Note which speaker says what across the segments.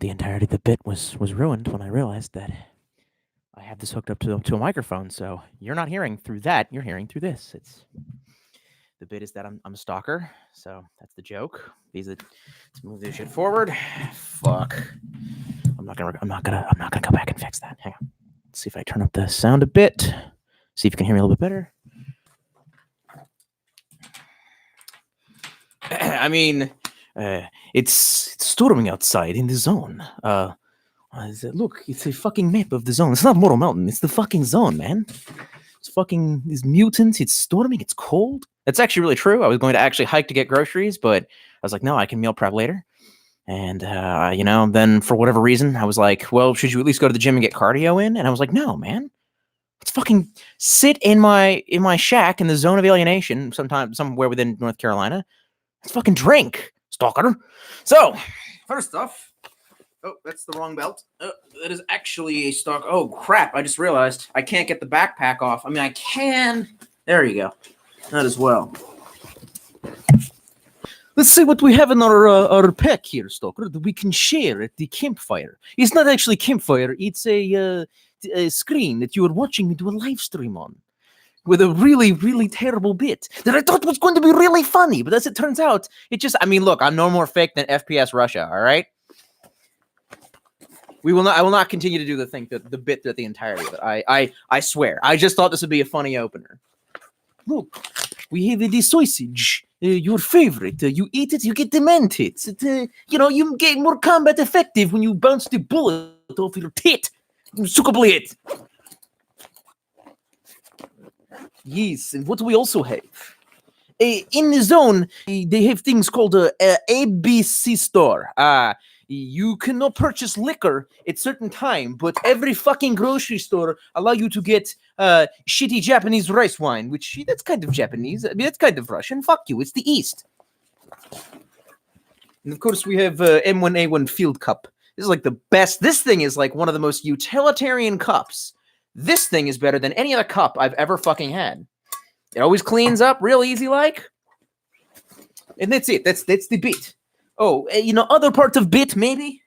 Speaker 1: entirety of the bit was ruined when I realized that I have this hooked up to a microphone. So you're not hearing through that. You're hearing through this. The bit is that I'm a stalker. So that's the joke. Let's move this shit forward. Fuck. I'm not gonna go back and fix that. Hang on. Let's see if I turn up the sound a bit. See if you can hear me a little bit better. I mean, it's storming outside in the zone. Look, it's a fucking map of the zone. It's not Mortal Mountain. It's the fucking zone, man. It's fucking these mutants. It's storming. It's cold. That's actually really true. I was going to actually hike to get groceries, but I was like, no, I can meal prep later. And, then for whatever reason, I was like, well, should you at least go to the gym and get cardio in? And I was like, no, man. Let's fucking sit in my shack in the zone of alienation, somewhere within North Carolina. Let's fucking drink, stalker. So, first off, that's the wrong belt. That is actually a stock. Oh, crap. I just realized I can't get the backpack off. I mean, I can. There you go. That as well. Let's see what we have in our pack here, stalker, that we can share at the campfire. It's not actually campfire. It's a screen that you are watching me do a live stream on with a really, really terrible bit that I thought was going to be really funny. But as it turns out, look, I'm no more fake than FPS Russia, all right? I will not continue to do the bit that the entirety of it. I swear. I just thought this would be a funny opener. Look, we have the sausage, your favorite. You eat it, you get demented. You get more combat effective when you bounce the bullet off your tit. Sukablade. Yes, and what do we also have? In the zone, they have things called a ABC store. You cannot purchase liquor at certain time, but every fucking grocery store allow you to get shitty Japanese rice wine, which that's kind of Japanese. I mean, that's kind of Russian. Fuck you. It's the East. And of course, we have M1A1 Field Cup. This is like the best. This thing is like one of the most utilitarian cups. This thing is better than any other cup I've ever fucking had. It always cleans up real easy like. And that's it. That's the bit. Oh, other parts of bit, maybe?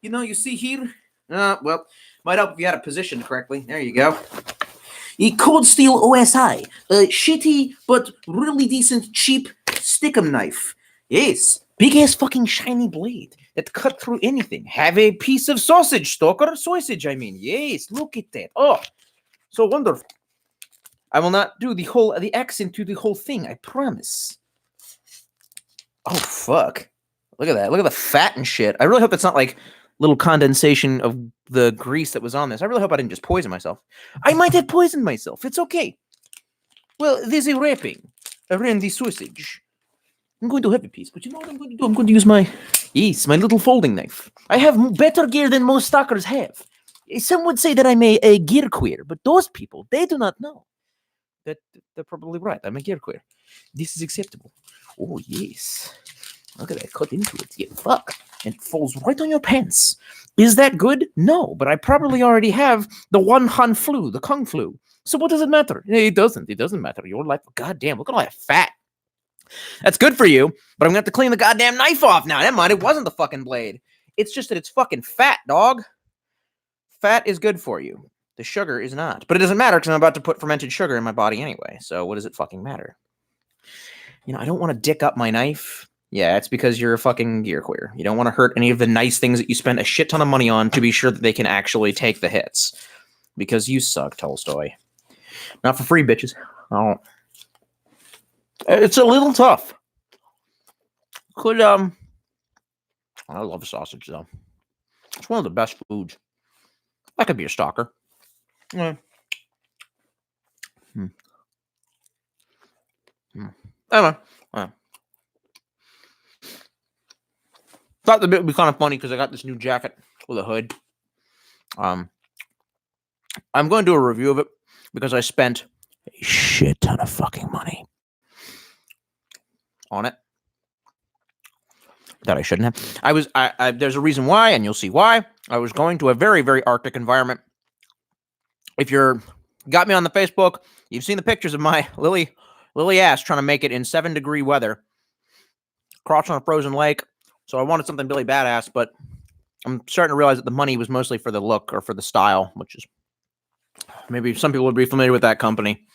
Speaker 1: You see here? Well, might help if you had it positioned correctly. There you go. Cold Steel OSI. Shitty, but really decent, cheap stickum knife. Yes. Big-ass fucking shiny blade that cut through anything. Have a piece of sausage, stalker. Sausage, I mean. Yes, look at that. Oh, so wonderful. I will not do the accent to the whole thing, I promise. Oh, fuck. Look at that. Look at the fat and shit. I really hope it's not like little condensation of the grease that was on this. I really hope I didn't just poison myself. I might have poisoned myself. It's okay. Well, there's a wrapping around the sausage. I'm going to have a piece, but you know what I'm going to do? I'm going to use my little folding knife. I have better gear than most stalkers have. Some would say that I'm a gear queer, but those people, they do not know. They're probably right. I'm a gear queer. This is acceptable. Oh, yes. Look at that. Cut into it. Yeah, fuck. And it falls right on your pants. Is that good? No, but I probably already have the one Han flu, the Kung flu. So what does it matter? It doesn't. It doesn't matter. Your life, goddamn, look at all that fat. That's good for you, but I'm going to have to clean the goddamn knife off now. Never mind, it wasn't the fucking blade. It's just that it's fucking fat, dog. Fat is good for you. The sugar is not. But it doesn't matter because I'm about to put fermented sugar in my body anyway. So what does it fucking matter? I don't want to dick up my knife. Yeah, it's because you're a fucking gear queer. You don't want to hurt any of the nice things that you spend a shit ton of money on to be sure that they can actually take the hits. Because you suck, Tolstoy. Not for free, bitches. Oh. It's a little tough. I love sausage, though. It's one of the best foods. I could be a stalker. Yeah. Anyway. Thought the bit would be kind of funny because I got this new jacket with a hood. I'm going to do a review of it because I spent a shit ton of fucking money on it that I shouldn't have. There's a reason why, and you'll see why. I was going to a very, very Arctic environment. If you're got me on the Facebook, you've seen the pictures of my lily ass trying to make it in 7-degree weather, crossing on a frozen lake. So I wanted something really badass, but I'm starting to realize that the money was mostly for the look or for the style, which is maybe some people would be familiar with that company.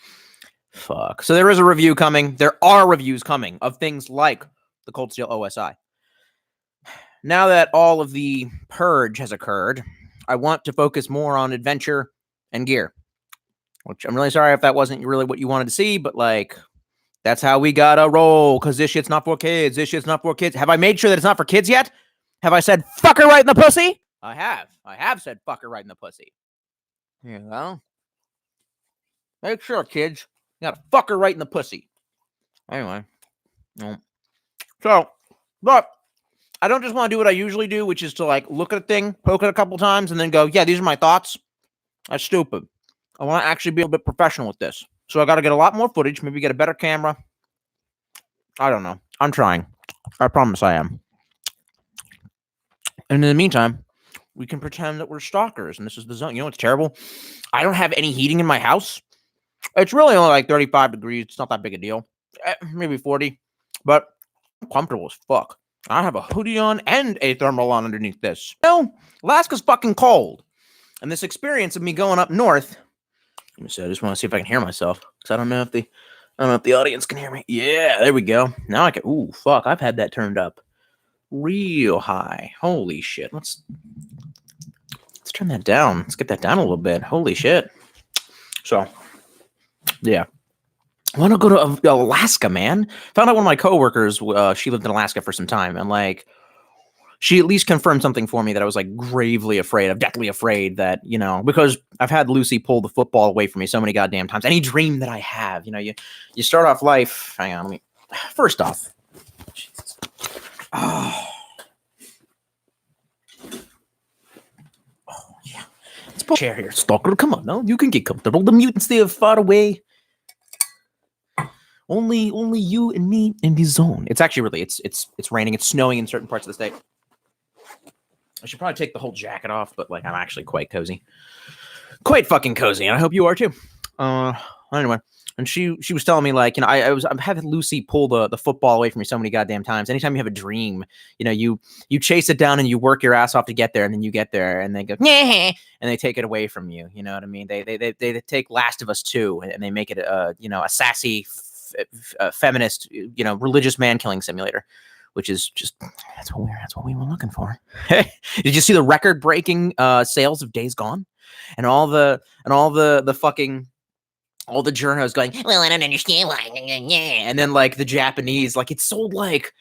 Speaker 1: Fuck. So there is a review coming. There are reviews coming of things like the Cold Steel OSI. Now that all of the purge has occurred, I want to focus more on adventure and gear, which I'm really sorry if that wasn't really what you wanted to see, but like, that's how we gotta roll, because this shit's not for kids. This shit's not for kids. Have I made sure that it's not for kids yet? Have I said fucker right in the pussy? I have. I have said fucker right in the pussy. Here you go. Make sure, kids. You got a fucker right in the pussy. Anyway. So, but I don't just want to do what I usually do, which is to like look at a thing, poke it a couple times, and then go, yeah, these are my thoughts. That's stupid. I want to actually be a bit professional with this. So I got to get a lot more footage, maybe get a better camera. I don't know. I'm trying. I promise I am. And in the meantime, we can pretend that we're stalkers and this is the zone. You know what's terrible? I don't have any heating in my house. It's really only like 35 degrees. It's not that big a deal. Maybe 40. But I'm comfortable as fuck. I have a hoodie on and a thermal on underneath this. Well, Alaska's fucking cold. And this experience of me going up north. Let me see. I just want to see if I can hear myself. Because I don't know if the audience can hear me. Yeah, there we go. Now I can. Ooh, fuck. I've had that turned up real high. Holy shit. Let's turn that down. Let's get that down a little bit. Holy shit. So, yeah. I want to go to Alaska, man. Found out one of my coworkers, she lived in Alaska for some time, and like, she at least confirmed something for me that I was like gravely afraid of, deathly afraid that, you know, because I've had Lucy pull the football away from me so many goddamn times. Any dream that I have, you know, you start off life. Hang on, first off. Jesus. Oh, yeah. Let's put a chair here, Stalker. Come on, no, you can get comfortable. The mutants, they are far away. Only you and me in the zone. It's actually really, it's raining. It's snowing in certain parts of the state. I should probably take the whole jacket off, but like, I'm actually quite cozy. Quite fucking cozy, and I hope you are too. Anyway, and she was telling me like, you know, I've had Lucy pull the football away from me so many goddamn times. Anytime you have a dream, you know, you chase it down and you work your ass off to get there, and then you get there, and they go, and they take it away from you. You know what I mean? They take Last of Us 2 and they make it you know, a sassy feminist, you know, religious man killing simulator, which is just that's what we were looking for. Did you see the record breaking sales of Days Gone, and all the fucking all the journos going, well, I don't understand why, and then like the Japanese, like it sold like,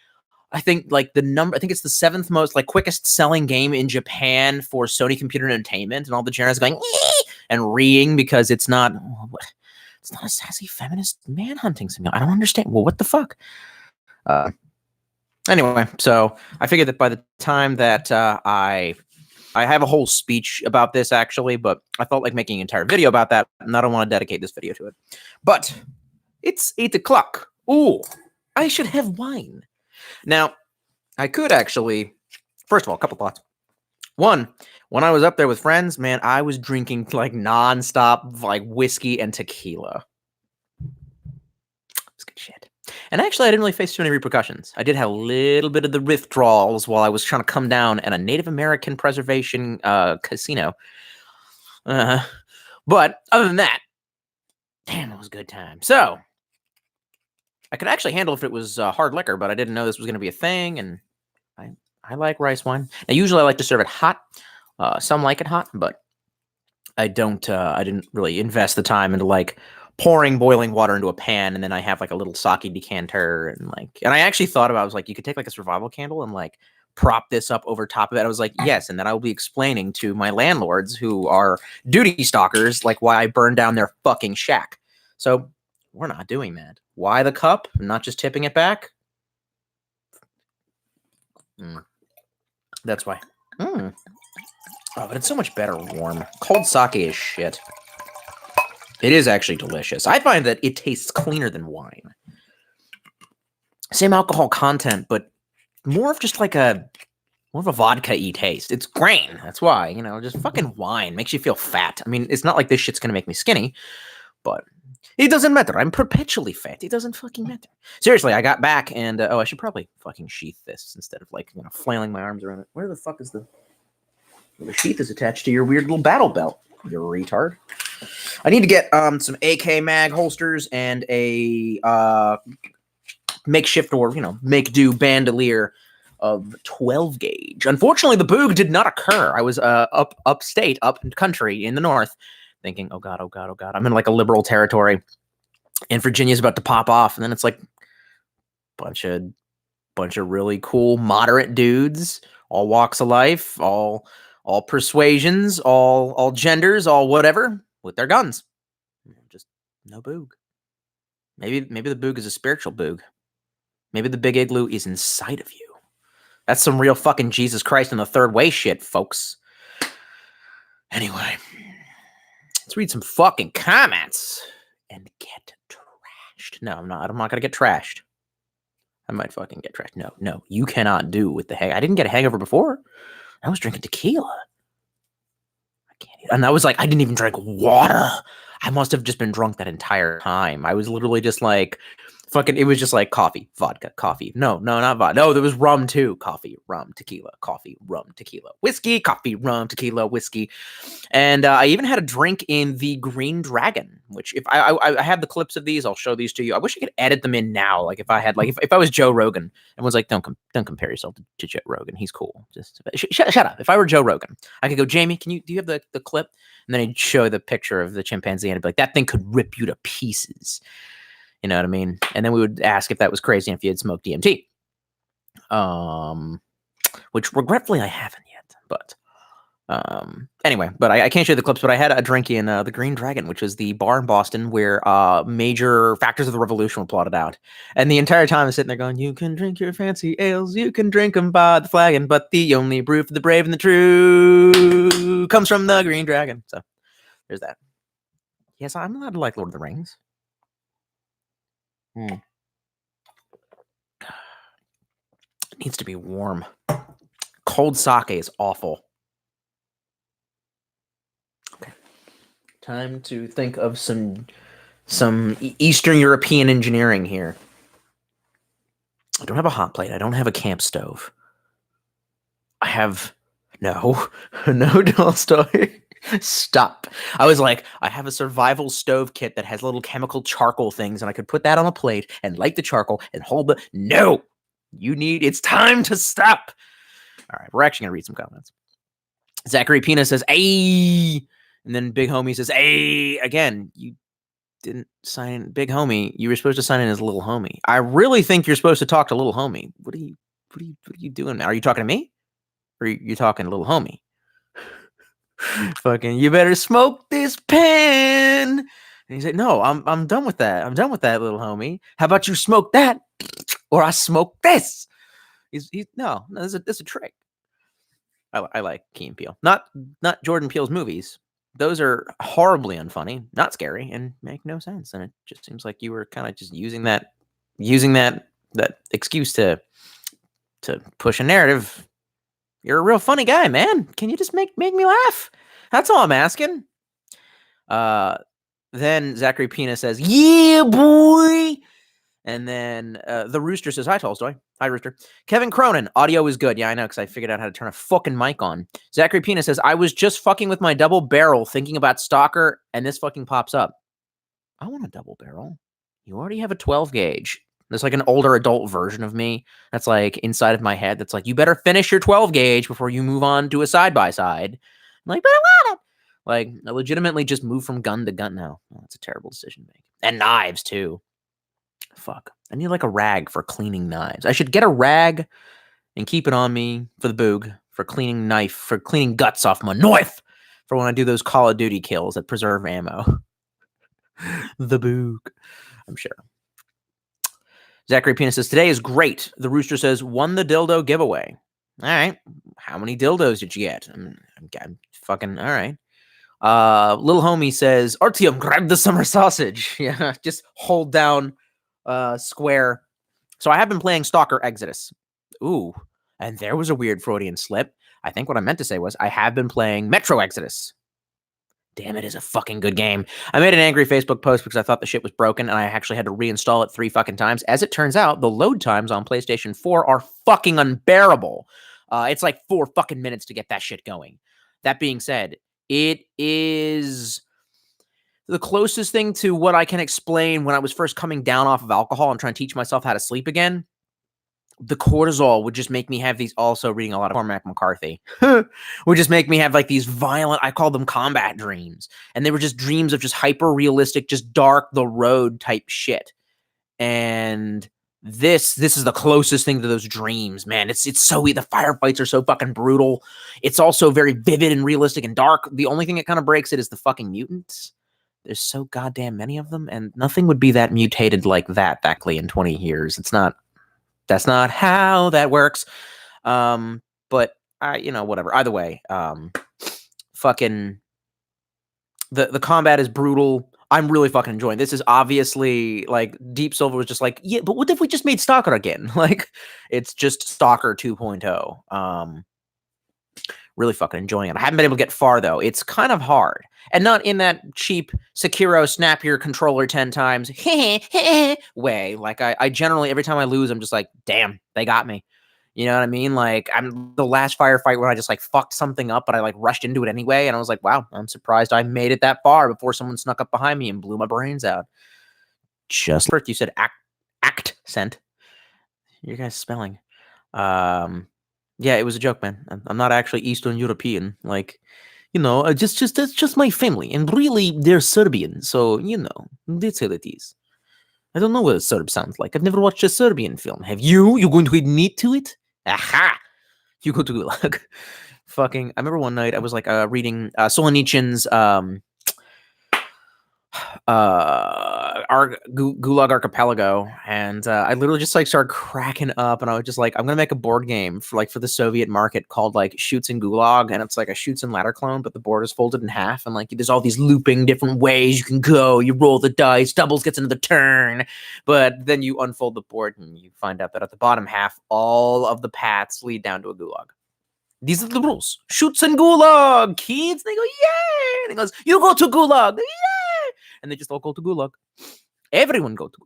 Speaker 1: I think like I think it's the 7th most like quickest selling game in Japan for Sony Computer Entertainment, and all the journos going and reeing because it's not a sassy feminist manhunting simulator. I don't understand. Well, what the fuck? Anyway, so I figured that by the time that I have a whole speech about this actually, but I felt like making an entire video about that, and I don't want to dedicate this video to it. But it's 8 o'clock. Ooh, I should have wine. Now, I could actually, first of all, a couple thoughts. One, when I was up there with friends, man, I was drinking like nonstop, like whiskey and tequila. It's good shit. And actually, I didn't really face too many repercussions. I did have a little bit of the withdrawals while I was trying to come down at a Native American preservation casino. But other than that, damn, it was a good time. So, I could actually handle if it was hard liquor, but I didn't know this was going to be a thing, and I like rice wine. Now, usually I like to serve it hot. Some like it hot, but I don't. I didn't really invest the time into like pouring boiling water into a pan, and then I have like a little sake decanter, and I actually thought about, I was like, you could take like a survival candle and like prop this up over top of it. I was like, yes, and then I will be explaining to my landlords who are duty stalkers like why I burned down their fucking shack. So we're not doing that. Why the cup? I'm not just tipping it back. That's why. Oh, but it's so much better warm. Cold sake is shit. It is actually delicious. I find that it tastes cleaner than wine. Same alcohol content, but more of just like more of a vodka-y taste. It's grain. That's why, you know, just fucking wine makes you feel fat. I mean, it's not like this shit's gonna make me skinny, but it doesn't matter. I'm perpetually fat. It doesn't fucking matter. Seriously, I got back and I should probably fucking sheath this instead of like, you know, flailing my arms around it. Where the fuck is the The sheath is attached to your weird little battle belt, you retard. I need to get some AK mag holsters and a makeshift or, make-do bandolier of 12 gauge. Unfortunately, the boog did not occur. I was upstate, up country in the north, thinking, oh god, I'm in like a liberal territory, and Virginia's about to pop off, and then it's like bunch of really cool moderate dudes, all walks of life, all persuasions, all genders, all whatever, with their guns. Just no boog. Maybe the boog is a spiritual boog. Maybe the big igloo is inside of you. That's some real fucking Jesus Christ in the third way shit, folks. Anyway, let's read some fucking comments and get trashed. No, I'm not gonna get trashed. I might fucking get trashed. No, you cannot do with the hang. I didn't get a hangover before. I was drinking tequila. I can't. And I was like, I didn't even drink water. I must have just been drunk that entire time. I was literally just like, fucking, it was just like coffee, vodka, coffee. No, not vodka. No, there was rum too. Coffee, rum, tequila, coffee, rum, tequila, whiskey, coffee, rum, tequila, whiskey. And I even had a drink in the Green Dragon, which if I have the clips of these, I'll show these to you. I wish I could edit them in now. Like if I had, like if I was Joe Rogan and was like, don't compare yourself to Joe Rogan. He's cool. Just shut up. If I were Joe Rogan, I could go, Jamie, do you have the clip? And then he'd show the picture of the chimpanzee and I'd be like, that thing could rip you to pieces. You know what I mean? And then we would ask if that was crazy and if you had smoked DMT. Which regretfully I haven't yet. But anyway, but I can't show you the clips, but I had a drink in the Green Dragon, which was the bar in Boston where major factors of the revolution were plotted out. And the entire time I'm sitting there going, you can drink your fancy ales, you can drink them by the flagon, but the only brew for the brave and the true comes from the Green Dragon. So there's that. Yes, I'm allowed to like Lord of the Rings. It needs to be warm. Cold sake is awful. Okay. Time to think of some Eastern European engineering here. I don't have a hot plate. I don't have a camp stove. I have no Tolstoy. Stop. I was like, I have a survival stove kit that has little chemical charcoal things, and I could put that on a plate and light the charcoal and hold the. No, it's time to stop. All right, we're actually gonna read some comments. Zachary Pina says, "Ay," and then Big Homie says, "Ay." Again, you didn't sign in, Big Homie. You were supposed to sign in as Little Homie. I really think you're supposed to talk to Little Homie. What are you doing now? Are you talking to me, or are you talking to Little Homie? Fucking, you better smoke this pen. And he said, no, I'm done with that. I'm done with that, Little Homie. How about you smoke that, or I smoke this? No, this is a trick. I like Key and Peele, not Jordan Peele's movies. Those are horribly unfunny, not scary, and make no sense. And it just seems like you were kind of just using that excuse to push a narrative. You're a real funny guy, man. Can you just make me laugh? That's all I'm asking. Then Zachary Pina says, yeah, boy. And then the Rooster says, hi, Tolstoy. Hi, Rooster. Kevin Cronin, audio is good. Yeah, I know, because I figured out how to turn a fucking mic on. Zachary Pina says, I was just fucking with my double barrel thinking about Stalker, and this fucking pops up. I want a double barrel. You already have a 12 gauge. There's like an older adult version of me that's like inside of my head that's like, you better finish your 12 gauge before you move on to a side-by-side. I'm like, but I want it. Like, I legitimately just move from gun to gun now. Oh, that's a terrible decision to make. And knives, too. Fuck. I need like a rag for cleaning knives. I should get a rag and keep it on me for the boog, for cleaning guts off my knife, for when I do those Call of Duty kills that preserve ammo. The boog. I'm sure. Zachary Pina says, today is great. The Rooster says, won the dildo giveaway. All right. How many dildos did you get? I'm fucking, all right. Little Homie says, Artyom, grab the summer sausage. Yeah, just hold down square. So I have been playing Stalker Exodus. Ooh, and there was a weird Freudian slip. I think what I meant to say was, I have been playing Metro Exodus. Damn, it is a fucking good game. I made an angry Facebook post because I thought the shit was broken and I actually had to reinstall it 3 fucking times. As it turns out, the load times on PlayStation 4 are fucking unbearable. It's like 4 fucking minutes to get that shit going. That being said, it is the closest thing to what I can explain when I was first coming down off of alcohol and trying to teach myself how to sleep again. The cortisol would just make me have these, also reading a lot of Cormac McCarthy, would just make me have like these violent, I call them combat dreams. And they were just dreams of just hyper realistic, just dark, the road type shit. And this is the closest thing to those dreams, man. It's so, the firefights are so fucking brutal. It's also very vivid and realistic and dark. The only thing that kind of breaks it is the fucking mutants. There's so goddamn many of them, and nothing would be that mutated like that exactly in 20 years. That's not how that works. But whatever. Either way, fucking the combat is brutal. I'm really fucking enjoying. This is obviously like Deep Silver was just like, yeah, but what if we just made Stalker again? Like, it's just Stalker 2.0. Really fucking enjoying it. I haven't been able to get far though. It's kind of hard. And not in that cheap Sekiro snap your controller 10 times way. Like I generally, every time I lose, I'm just like, damn, they got me. You know what I mean? Like, I'm the last firefight where I just like fucked something up, but I like rushed into it anyway. And I was like, wow, I'm surprised I made it that far before someone snuck up behind me and blew my brains out. Just like you said, accent. Your guys' spelling. Yeah, it was a joke, man. I'm not actually Eastern European. Like, that's just my family. And really, they're Serbian. So, that's how it is. I don't know what a Serb sounds like. I've never watched a Serbian film. Have you? You going to admit to it? Aha! You go to Gulag. Fucking, I remember one night I was like reading Solzhenitsyn's Gulag Archipelago, and I literally just like started cracking up, and I was just like, I'm gonna make a board game for the Soviet market called like Shoots in Gulag, and it's like a Shoots and Ladder clone, but the board is folded in half, and like there's all these looping different ways you can go. You roll the dice, doubles gets another turn, but then you unfold the board and you find out that at the bottom half, all of the paths lead down to a gulag. These are the rules. Shoots and Gulag, kids. They go, yay! And he goes, you go to Gulag, yay! And they just all go to Gulag. Everyone go to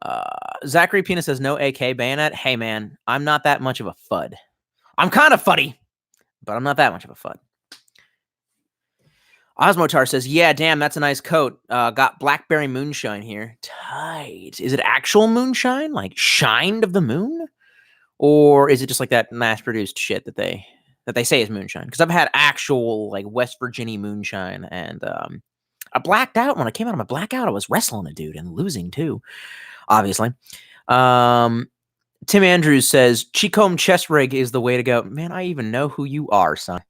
Speaker 1: Gulag. Zachary Pena says, no AK bayonet. Hey, man, I'm not that much of a FUD. I'm kind of fuddy, but I'm not that much of a FUD. Osmotar says, yeah, damn, that's a nice coat. Got blackberry moonshine here. Tight. Is it actual moonshine? Like shined of the moon? Or is it just like that mass-produced shit that they say is moonshine? Because I've had actual like West Virginia moonshine, and I blacked out when I came out of my blackout. I was wrestling a dude and losing too, obviously. Tim Andrews says Chicom chest rig is the way to go. Man, I even know who you are, son.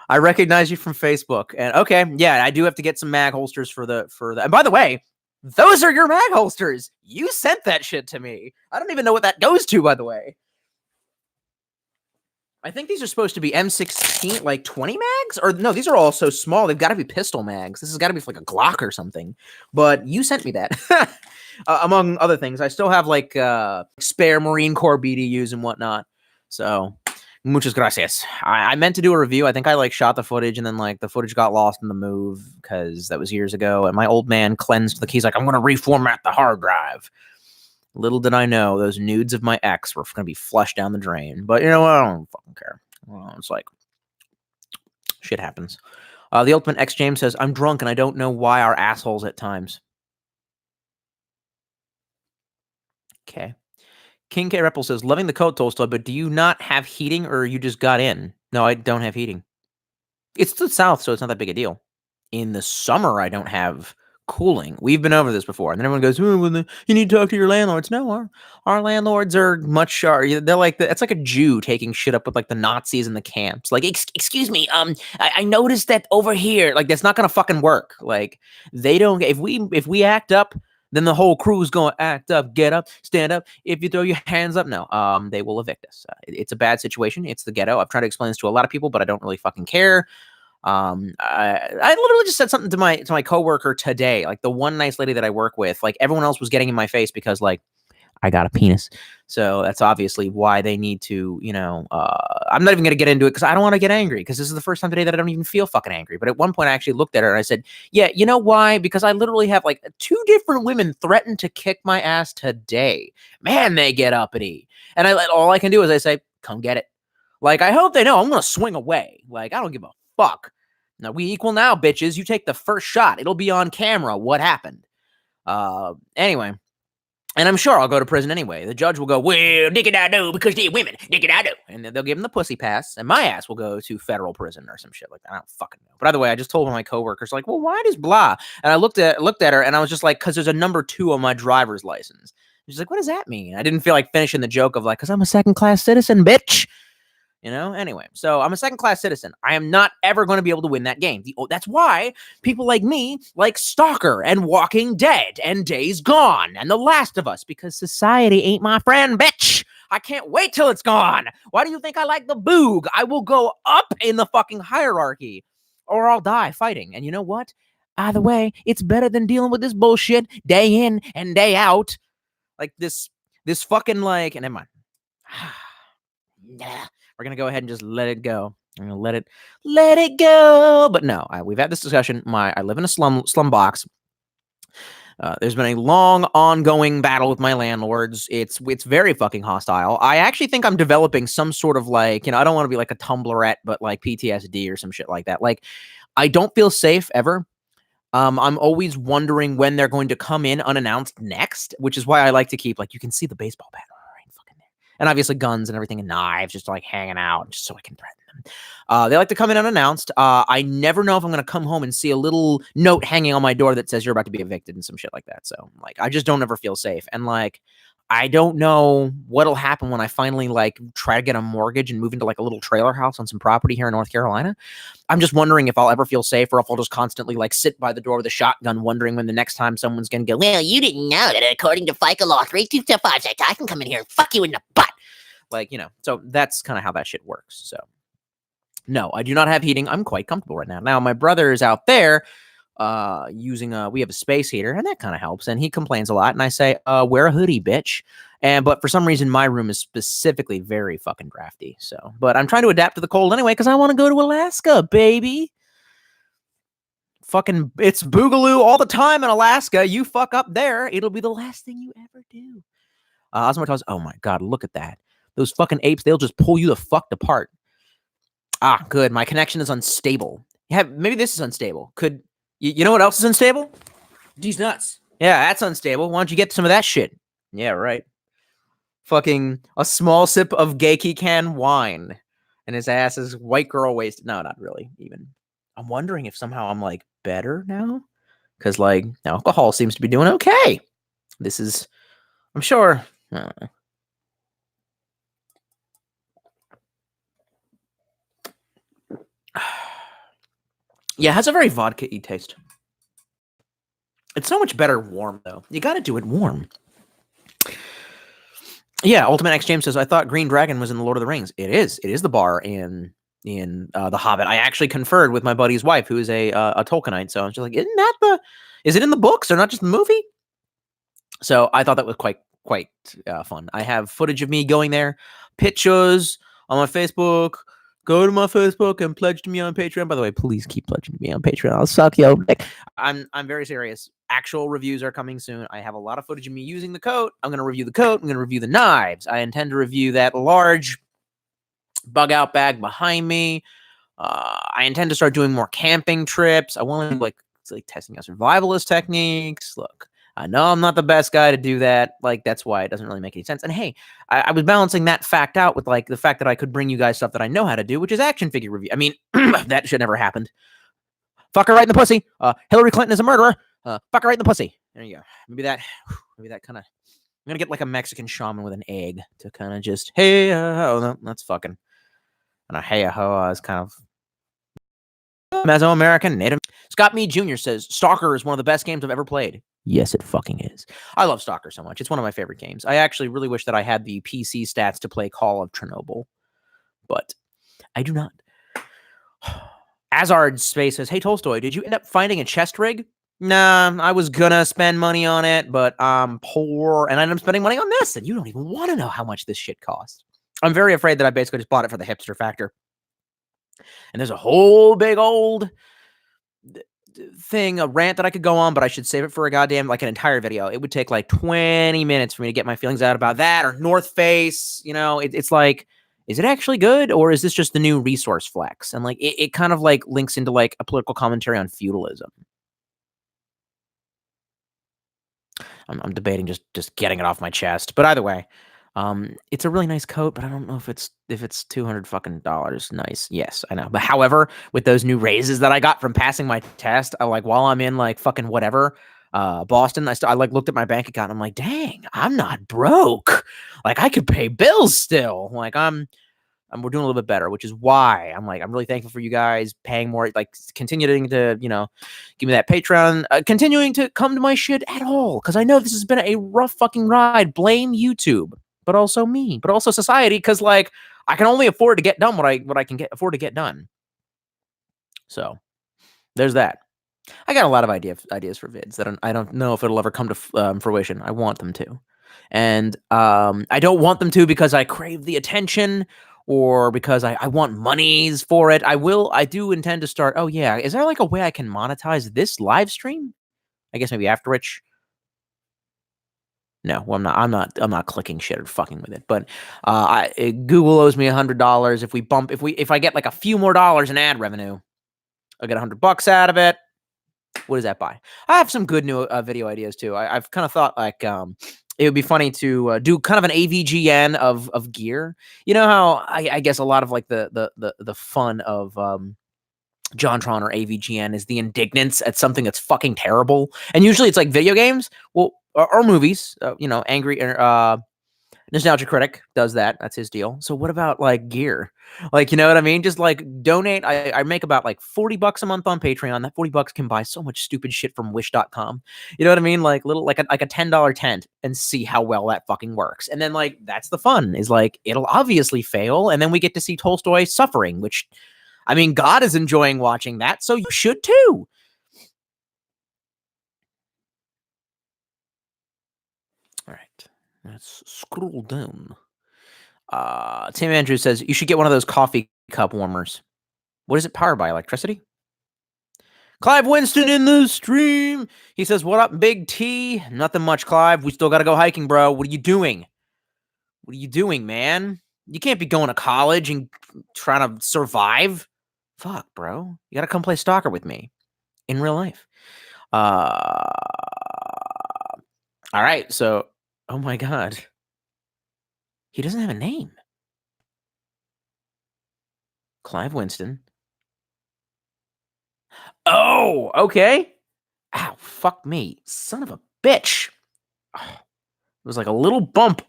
Speaker 1: I recognize you from Facebook, and okay, yeah, I do have to get some mag holsters for the. And by the way, those are your mag holsters. You sent that shit to me. I don't even know what that goes to, by the way. I think these are supposed to be M16, like 20 mags? Or no, these are all so small. They've got to be pistol mags. This has got to be like a Glock or something. But you sent me that. Among other things. I still have like spare Marine Corps BDUs and whatnot. So, muchas gracias. I meant to do a review. I think I like shot the footage and then like the footage got lost in the move because that was years ago. And my old man cleansed the keys like, I'm going to reformat the hard drive. Little did I know those nudes of my ex were going to be flushed down the drain. But you know what? I don't fucking care. Well, it's like, shit happens. The Ultimate X James says, I'm drunk and I don't know why our assholes at times. Okay. King K. Repple says, loving the coat, Tolstoy, but do you not have heating or you just got in? No, I don't have heating. It's the South, so it's not that big a deal. In the summer, I don't have cooling. We've been over this before, and then everyone goes, oh, well, you need to talk to your landlords. No, our landlords are much sharper. They're like it's like a Jew taking shit up with like the Nazis in the camps. Like, excuse me, I noticed that over here, like that's not gonna fucking work. Like they don't. If we act up, then the whole crew's going to act up, get up, stand up. If you throw your hands up, no, they will evict us. It's a bad situation. It's the ghetto. I've tried to explain this to a lot of people, but I don't really fucking care. I literally just said something to my coworker today, like the one nice lady that I work with, like everyone else was getting in my face because like I got a penis. So that's obviously why they need to, I'm not even going to get into it because I don't want to get angry because this is the first time today that I don't even feel fucking angry. But at one point I actually looked at her and I said, yeah, you know why? Because I literally have like 2 different women threaten to kick my ass today. Man, they get uppity. And all I can do is I say, come get it. Like, I hope they know I'm going to swing away. Like, I don't give a fuck. Now, we equal now, bitches. You take the first shot. It'll be on camera what happened. Anyway. And I'm sure I'll go to prison anyway. The judge will go, well, dick it I do because they're women. Dick it I do. And they'll give them the pussy pass. And my ass will go to federal prison or some shit like that. I don't fucking know. But either way, I just told one of my coworkers, like, well, why does blah? And I looked at her and I was just like, because there's a number 2 on my driver's license. She's like, what does that mean? I didn't feel like finishing the joke of like, because I'm a second-class citizen, bitch. You know, anyway, so I'm a second-class citizen. I am not ever going to be able to win that game. That's why people like me like Stalker and Walking Dead and Days Gone and The Last of Us, because society ain't my friend, bitch. I can't wait till it's gone. Why do you think I like the boog? I will go up in the fucking hierarchy or I'll die fighting. And you know what? Either way, it's better than dealing with this bullshit day in and day out. Like this fucking like, and never mind. Nah. We're going to go ahead and just let it go. I'm going to let it go. But no, we've had this discussion. I live in a slum box. There's been a long, ongoing battle with my landlords. It's very fucking hostile. I actually think I'm developing some sort of like, I don't want to be like a Tumblrette, but like PTSD or some shit like that. Like, I don't feel safe ever. I'm always wondering when they're going to come in unannounced next, which is why I like to keep, like, you can see the baseball bat. And obviously guns and everything and knives just like hanging out just so I can threaten them. They like to come in unannounced. I never know if I'm going to come home and see a little note hanging on my door that says you're about to be evicted and some shit like that. So like, I just don't ever feel safe. And like, I don't know what'll happen when I finally like try to get a mortgage and move into like a little trailer house on some property here in North Carolina. I'm just wondering if I'll ever feel safe or if I'll just constantly like sit by the door with a shotgun wondering when the next time someone's going to go, well, you didn't know that according to FICA law 3225 says I can come in here and fuck you in the butt. Like, so that's kind of how that shit works. So no, I do not have heating. I'm quite comfortable right now. Now my brother is out there using we have a space heater and that kind of helps. And he complains a lot. And I say, wear a hoodie, bitch. But for some reason, my room is specifically very fucking drafty. So, but I'm trying to adapt to the cold anyway, because I want to go to Alaska, baby. Fucking, it's boogaloo all the time in Alaska. You fuck up there, it'll be the last thing you ever do. Osmotos, oh my God, look at that. Those fucking apes, they'll just pull you the fuck apart. Ah, good. My connection is unstable. Yeah, maybe this is unstable. Could you know what else is unstable? These nuts. Yeah, that's unstable. Why don't you get some of that shit? Yeah, right. Fucking a small sip of Geiki can wine, and his ass is white girl wasted. No, not really. Even I'm wondering if somehow I'm like better now, because like alcohol seems to be doing okay. This is, I'm sure. Yeah, it has a very vodka-y taste. It's so much better warm, though. You got to do it warm. Yeah, Ultimate X James says, I thought Green Dragon was in The Lord of the Rings. It is. It is the bar in The Hobbit. I actually conferred with my buddy's wife, who is a Tolkienite. So I was just like, is it in the books or not just the movie? So I thought that was quite fun. I have footage of me going there, pictures on my Facebook. Go to my Facebook and pledge to me on Patreon. By the way, please keep pledging to me on Patreon. I'll suck yo. I'm very serious. Actual reviews are coming soon. I have a lot of footage of me using the coat. I'm going to review the coat. I'm going to review the knives. I intend to review that large bug out bag behind me. I intend to start doing more camping trips. I want to like testing out survivalist techniques. Look, I know I'm not the best guy to do that. Like, that's why it doesn't really make any sense. And hey, I was balancing that fact out with like the fact that I could bring you guys stuff that I know how to do, which is action figure review. I mean, that should never happened. Fuck her right in the pussy. Hillary Clinton is a murderer. Fuck her right in the pussy. There you go. Maybe that kind of, I'm going to get like a Mexican shaman with an egg to kind of just, hey, no, that's fucking, and a hey, is kind of Mesoamerican native. Scott Mead Jr. says, Stalker is one of the best games I've ever played. Yes, it fucking is. I love Stalker so much. It's one of my favorite games. I actually really wish that I had the PC stats to play Call of Chernobyl, but I do not. Azard Space says, hey, Tolstoy, did you end up finding a chest rig? Nah, I was gonna spend money on it, but I'm poor, and I ended up spending money on this, and you don't even want to know how much this shit costs. I'm very afraid that I basically just bought it for the hipster factor. And there's a whole big old thing, a rant that I could go on, but I should save it for a goddamn, like an entire video. It would take like 20 minutes for me to get my feelings out about that, or North Face. You know, it's like, is it actually good, or is this just the new resource flex? And like it kind of like links into like a political commentary on feudalism. I'm debating just getting it off my chest. But either way, it's a really nice coat, but I don't know if it's $200 fucking dollars. Nice, yes, I know. But however, with those new raises that I got from passing my test, I, like while I'm in like fucking whatever, Boston, I like looked at my bank account. And I'm like, dang, I'm not broke. Like I could pay bills still. Like we're doing a little bit better, which is why I'm really thankful for you guys paying more, like continuing to, give me that Patreon, continuing to come to my shit at all. Cause I know this has been a rough fucking ride. Blame YouTube, but also me, but also society. Cause like I can only afford to get done what I can afford to get done. So there's that. I got a lot of ideas for vids that I don't know if it'll ever come to fruition. I want them to. And I don't want them to because I crave the attention or because I want monies for it. I do intend to start. Oh yeah, is there like a way I can monetize this live stream? I guess maybe after which. No, well, I'm not clicking shit or fucking with it. But Google owes me $100. If I get like a few more dollars in ad revenue, I'll get $100 out of it. What does that buy? I have some good new video ideas too. I've kind of thought like it would be funny to do kind of an AVGN of gear. You know how I guess a lot of like the fun of JonTron or AVGN is the indignance at something that's fucking terrible, and usually it's like video games, well, or movies. Angry Nostalgia Critic does that. That's his deal. So what about like gear? Like, you know what I mean? Just like donate. I make about like $40 a month on Patreon. That $40 can buy so much stupid shit from wish.com. You know what I mean? Like like a $10 tent and see how well that fucking works. And then like, that's the fun is like, it'll obviously fail. And then we get to see Tolstoy suffering, which I mean, God is enjoying watching that. So you should too. All right. Let's scroll down. Tim Andrews says, you should get one of those coffee cup warmers. What is it powered by? Electricity? Clive Winston in the stream. He says, what up, Big T? Nothing much, Clive. We still got to go hiking, bro. What are you doing? What are you doing, man? You can't be going to college and trying to survive. Fuck, bro. You got to come play Stalker with me in real life. All right. So, oh my God. He doesn't have a name. Clive Winston. Oh, okay. Ow, fuck me. Son of a bitch. Oh, it was like a little bump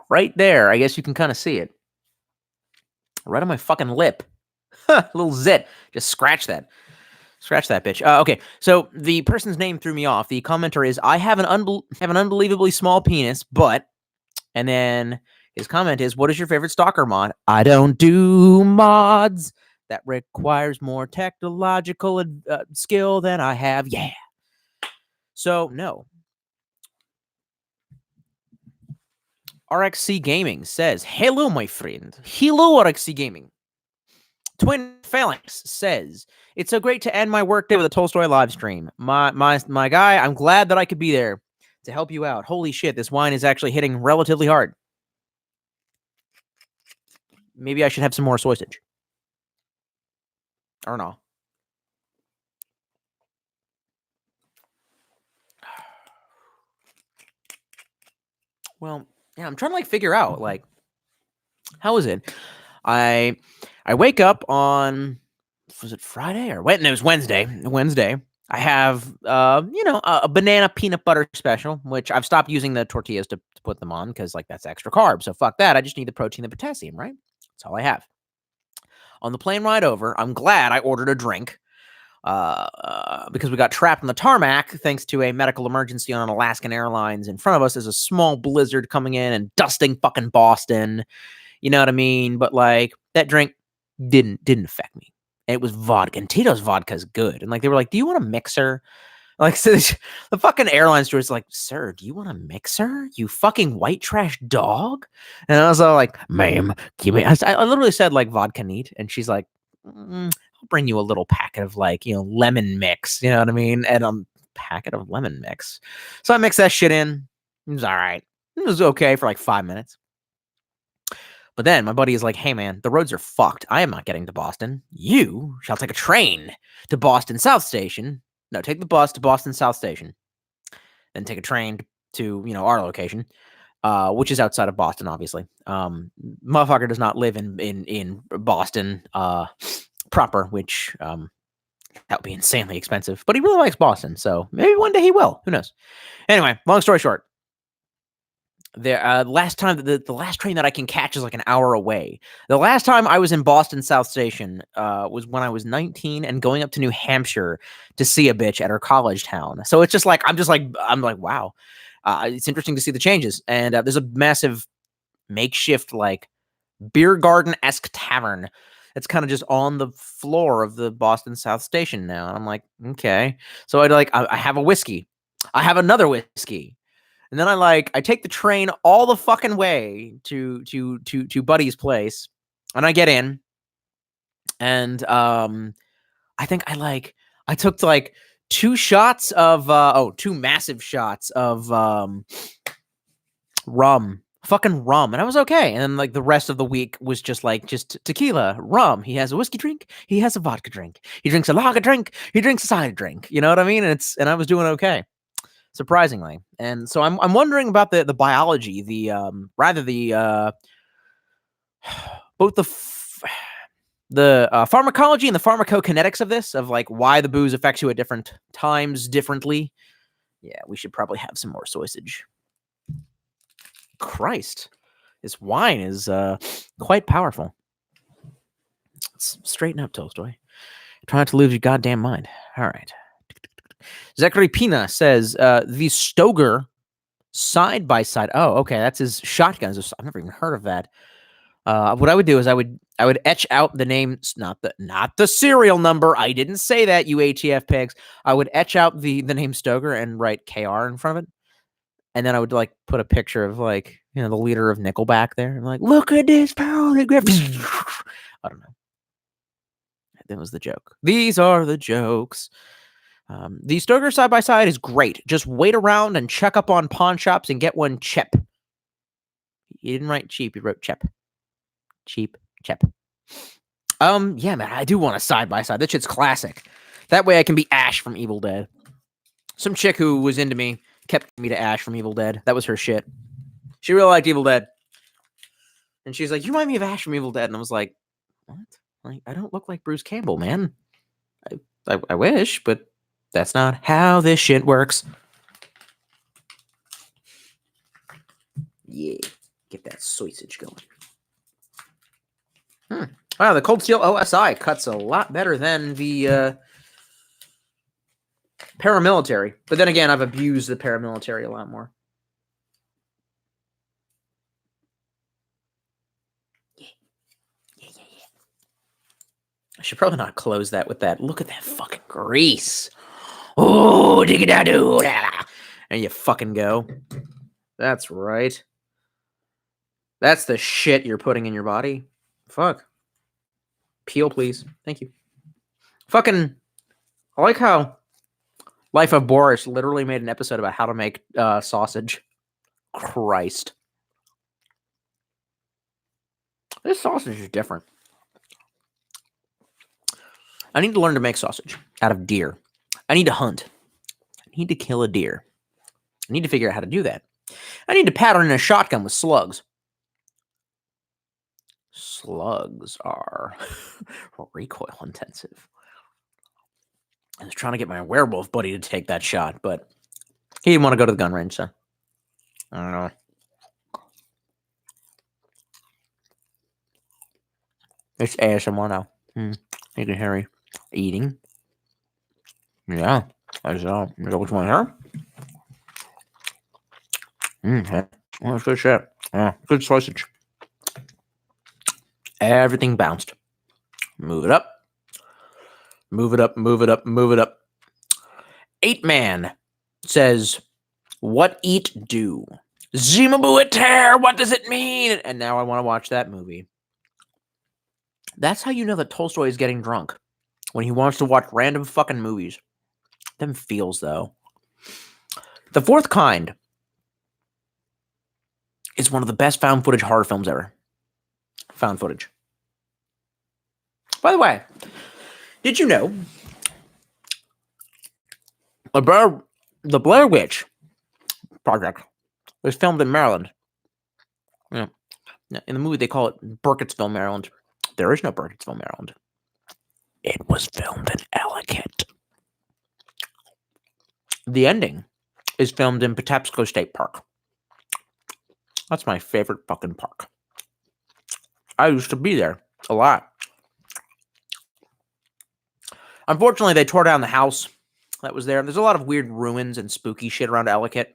Speaker 1: right there. I guess you can kind of see it. Right on my fucking lip. Little zit. Just scratch that. Scratch that bitch. Okay, so the person's name threw me off. The commenter is, I have an unbelievably small penis, but... And then his comment is, what is your favorite Stalker mod? I don't do mods. That requires more technological skill than I have. Yeah. So, no. RXC Gaming says, hello, my friend. Hello, RXC Gaming. Twin Phalanx says, it's so great to end my workday with a Tolstoy live stream. My guy, I'm glad that I could be there to help you out. Holy shit, this wine is actually hitting relatively hard. Maybe I should have some more sausage. Or no. Well, yeah, I'm trying to like figure out like how is it? I wake up on, was it Friday or when? It was Wednesday. Wednesday. I have a banana peanut butter special, which I've stopped using the tortillas to put them on because like that's extra carb. So fuck that. I just need the protein and potassium, right? That's all I have. On the plane ride over, I'm glad I ordered a drink. Because we got trapped on the tarmac thanks to a medical emergency on Alaskan Airlines. In front of us is a small blizzard coming in and dusting fucking Boston. You know what I mean? But like that drink didn't affect me. It was vodka, and Tito's vodka is good. And like they were like, "Do you want a mixer?" Like so the fucking airline steward's like, "Sir, do you want a mixer? You fucking white trash dog." And I was all like, "Ma'am, give me." I literally said like vodka neat, and she's like, I'll bring you a little packet of like, lemon mix, you know what I mean? And a packet of lemon mix. So I mixed that shit in. It was all right. It was okay for like 5 minutes. But then my buddy is like, hey, man, the roads are fucked. I am not getting to Boston. You shall take a train to Boston South Station. No, take the bus to Boston South Station. Then take a train to, our location, which is outside of Boston, obviously. Motherfucker does not live in Boston proper, which that would be insanely expensive. But he really likes Boston, so maybe one day he will. Who knows? Anyway, long story short. The last train that I can catch is like an hour away. The last time I was in Boston South Station was when I was 19 and going up to New Hampshire to see a bitch at her college town. So it's just like I'm like, wow, it's interesting to see the changes. And there's a massive makeshift like beer garden-esque tavern that's kind of just on the floor of the Boston South Station now. And I'm like, okay, so I have a whiskey, I have another whiskey. And then I take the train all the fucking way to Buddy's place, and I get in, and I think I took two massive shots of fucking rum, and I was okay. And then the rest of the week was just tequila, rum. He has a whiskey drink, he has a vodka drink, he drinks a lager drink, he drinks a cider drink. You know what I mean? And I was doing okay. Surprisingly. And so I'm wondering about the biology, both the pharmacology and the pharmacokinetics of this, of why the booze affects you at different times differently. Yeah, we should probably have some more sausage. Christ, this wine is quite powerful. Let's straighten up, Tolstoy. Try not to lose your goddamn mind. All right. Zachary Pina says the Stoker side by side. Oh, okay, that's his shotguns. I've never even heard of that. What I would do is I would etch out the name, not the serial number. I didn't say that, you ATF pigs. I would etch out the name Stoker and write KR in front of it, and then I would put a picture of the leader of Nickelback there. I'm like, look at this polygraph. I don't know. That was the joke. These are the jokes. The Stoker side-by-side is great. Just wait around and check up on pawn shops and get one cheap. He didn't write cheap, he wrote cheap. Cheap. Yeah, man, I do want a side-by-side. That shit's classic. That way I can be Ash from Evil Dead. Some chick who was into me kept me to Ash from Evil Dead. That was her shit. She really liked Evil Dead. And she's like, you remind me of Ash from Evil Dead. And I was like, what? I don't look like Bruce Campbell, man. I wish, but that's not how this shit works. Yeah. Get that sausage going. Wow, the Cold Steel OSI cuts a lot better than the paramilitary. But then again, I've abused the paramilitary a lot more. Yeah. I should probably not close that with that. Look at that fucking grease. Oh, dig it out. And you fucking go. That's right. That's the shit you're putting in your body. Fuck. Peel, please. Thank you. Fucking. I like how Life of Boris literally made an episode about how to make sausage. Christ. This sausage is different. I need to learn to make sausage out of deer. I need to hunt. I need to kill a deer. I need to figure out how to do that. I need to pattern in a shotgun with slugs. Slugs are recoil intensive. I was trying to get my werewolf buddy to take that shot, but he didn't want to go to the gun range, so I don't know. It's ASMR now. You can hear me eating. Yeah. You know what you want to hear? Oh, that's good shit. Yeah, good sausage. Everything bounced. Move it up. Move it up, move it up, move it up. 8-Man says, what eat do? Zimabuater, what does it mean? And now I want to watch that movie. That's how you know that Tolstoy is getting drunk. When he wants to watch random fucking movies. Them feels, though. The Fourth Kind is one of the best found footage horror films ever. found footage. By the way, did you know the Blair Witch Project was filmed in Maryland? You know, in the movie, they call it Burkittsville, Maryland. There is no Burkittsville, Maryland. It was filmed in Ellicott. The ending is filmed in Patapsco State Park. That's my favorite fucking park. I used to be there a lot. Unfortunately, they tore down the house that was there. There's a lot of weird ruins and spooky shit around Ellicott.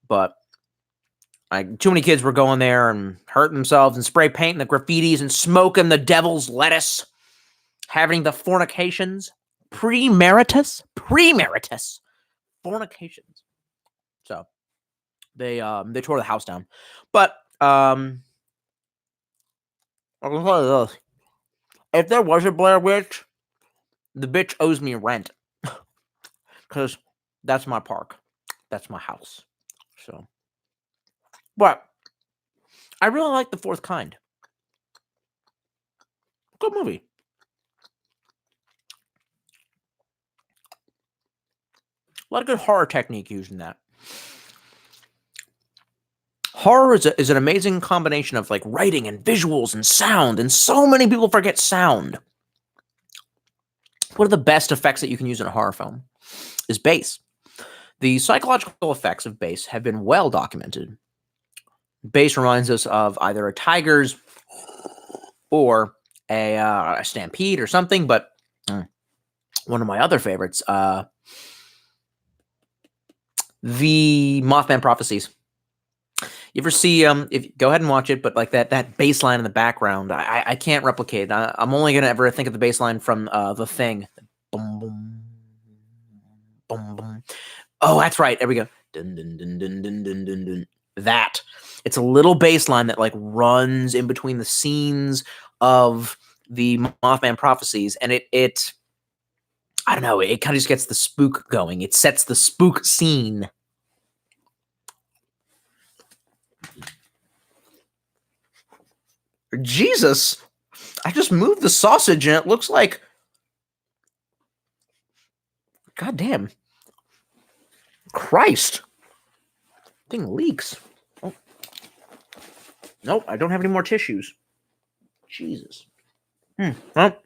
Speaker 1: But too many kids were going there and hurting themselves and spray painting the graffitis and smoking the devil's lettuce. Having the fornications. Premeritus fornications. So they tore the house down. But I can tell you this. If there was a Blair Witch, the bitch owes me rent. Because that's my park. That's my house. So, but I really like The Fourth Kind. Good movie. A lot of good horror technique used in that. Horror is an amazing combination of like writing and visuals and sound, and so many people forget sound. One of the best effects that you can use in a horror film is bass. The psychological effects of bass have been well documented. Bass reminds us of either a tiger's or a stampede or something, but one of my other favorites, the Mothman Prophecies. You ever see, go ahead and watch it, but like that bass line in the background, I can't replicate. I'm only going to ever think of the bass line from The Thing. Boom, boom, boom, boom. Oh, that's right. There we go. Dun, dun, dun, dun, dun, dun, dun, dun. That. It's a little bass line that like runs in between the scenes of the Mothman Prophecies, and it I don't know, it kind of just gets the spook going. It sets the spook scene. Jesus, I just moved the sausage and it looks like, God damn, Christ, thing leaks. Oh. Nope, I don't have any more tissues. Jesus. Well,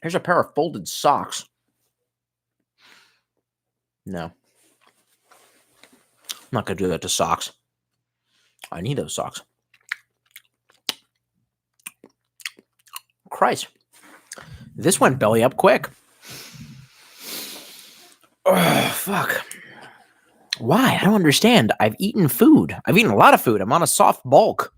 Speaker 1: here's a pair of folded socks. No. I'm not going to do that to socks. I need those socks. Christ. This went belly up quick. Oh, fuck. Why? I don't understand. I've eaten food. I've eaten a lot of food. I'm on a soft bulk.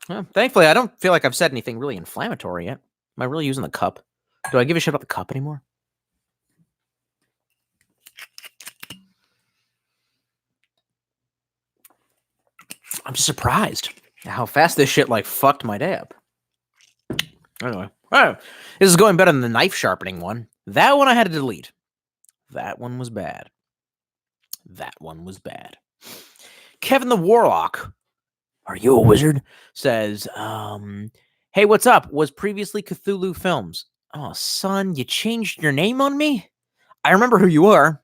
Speaker 1: Well, thankfully, I don't feel like I've said anything really inflammatory yet. Am I really using the cup? Do I give a shit about the cup anymore? I'm just surprised how fast this shit like fucked my day up. Anyway, this is going better than the knife sharpening one. That one I had to delete. That one was bad. That one was bad. Kevin the Warlock, are you a wizard? Says, hey, what's up? Was previously Cthulhu Films. Oh, son, you changed your name on me? I remember who you are.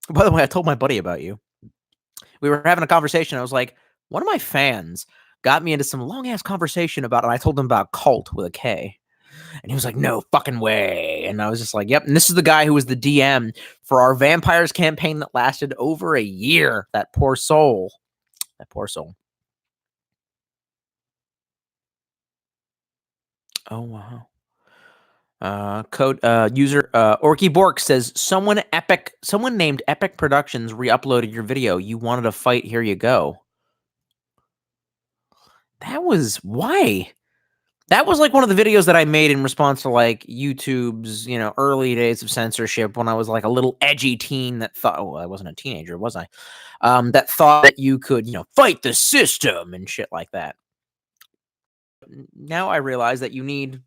Speaker 1: By the way, I told my buddy about you. We were having a conversation. I was like, one of my fans got me into some long-ass conversation about it. I told him about Cult with a K. And he was like, no fucking way. And I was just like, yep. And this is the guy who was the DM for our vampires campaign that lasted over a year. That poor soul. That poor soul. Oh, wow. User Orky Bork says, someone named Epic Productions re-uploaded your video. You wanted a fight. Here you go. That was why. That was like one of the videos that I made in response to like YouTube's, early days of censorship when I was like a little edgy teen that thought, oh, I wasn't a teenager, was I? That thought that you could, fight the system and shit like that. Now I realize that you need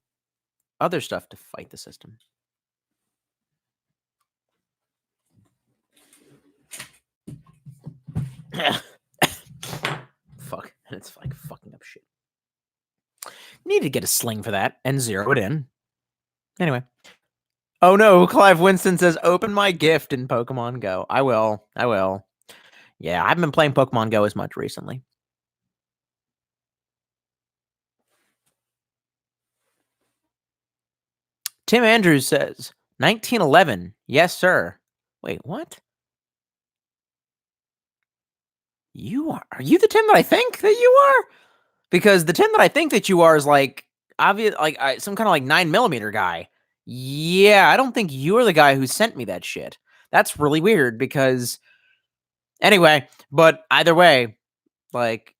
Speaker 1: other stuff to fight the system. Fuck. And it's like fucking up shit. Need to get a sling for that and zero it in. Anyway. Oh no, Clive Winston says, open my gift in Pokemon Go. I will. Yeah, I haven't been playing Pokemon Go as much recently. Tim Andrews says, 1911. Yes, sir. Wait, what? Are you the Tim that I think that you are? Because the Tim that I think that you are is like obvious, like some kind of like 9mm guy. Yeah, I don't think you're the guy who sent me that shit. That's really weird because anyway, but either way, like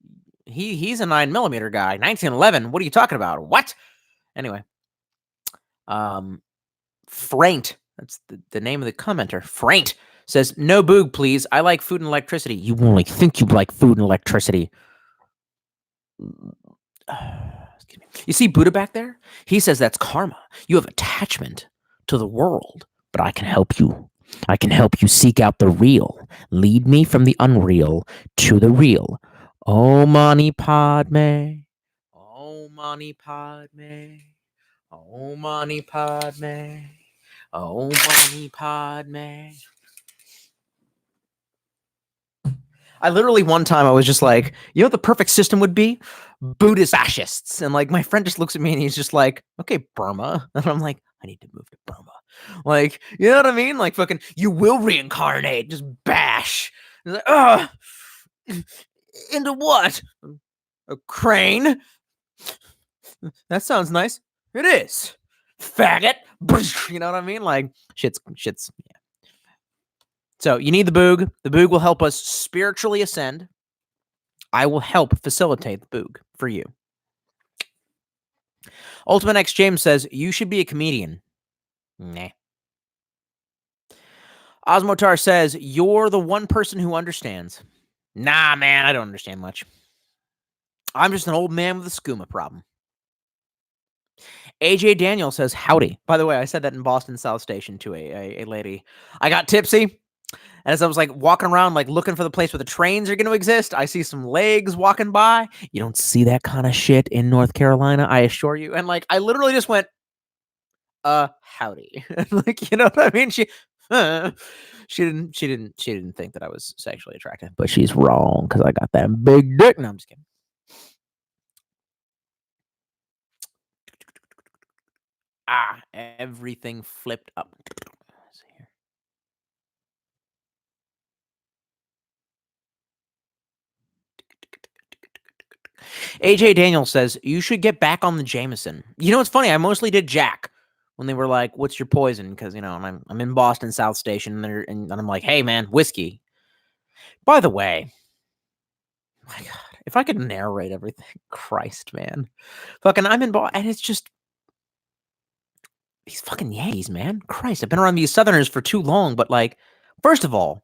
Speaker 1: he's a 9mm guy. 1911. What are you talking about? What? Anyway, Fraint. That's the name of the commenter. Fraint says, no boog, please. I like food and electricity. You only think you like food and electricity. You see Buddha back there? He says that's karma. You have attachment to the world, but I can help you. I can help you seek out the real. Lead me from the unreal to the real. Om Mani Padme. Om Mani Padme. Om Mani Padme. Om Mani Padme. I literally one time I was just like, you know what the perfect system would be? Buddhist fascists. And like my friend just looks at me and he's just like, okay, Burma. And I'm like, I need to move to Burma. Like, you know what I mean? Like fucking, you will reincarnate. Just bash. Like, into what? A crane? That sounds nice. It is. Faggot. You know what I mean? Like, shit's, yeah. So you need the boog. The boog will help us spiritually ascend. I will help facilitate the boog for you. Ultimate X James says, you should be a comedian. Nah. Osmotar says, you're the one person who understands. Nah, man, I don't understand much. I'm just an old man with a skooma problem. AJ Daniel says, howdy. By the way, I said that in Boston South Station to a lady. I got tipsy. And as I was like walking around, like looking for the place where the trains are going to exist, I see some legs walking by. You don't see that kind of shit in North Carolina, I assure you. And like, I literally just went, howdy. Like, you know what I mean? She didn't think that I was sexually attractive, but she's wrong because I got that big dick. No, I'm just kidding. Everything flipped up. Let's see here. AJ Daniel says, you should get back on the Jameson. You know, it's funny. I mostly did Jack when they were like, what's your poison? Because, you know, I'm in Boston South Station and I'm like, hey, man, whiskey. By the way, my God, if I could narrate everything, Christ, man. Fucking, I'm in Boston, and it's just these fucking Yankees, man. Christ, I've been around these Southerners for too long, but like, first of all,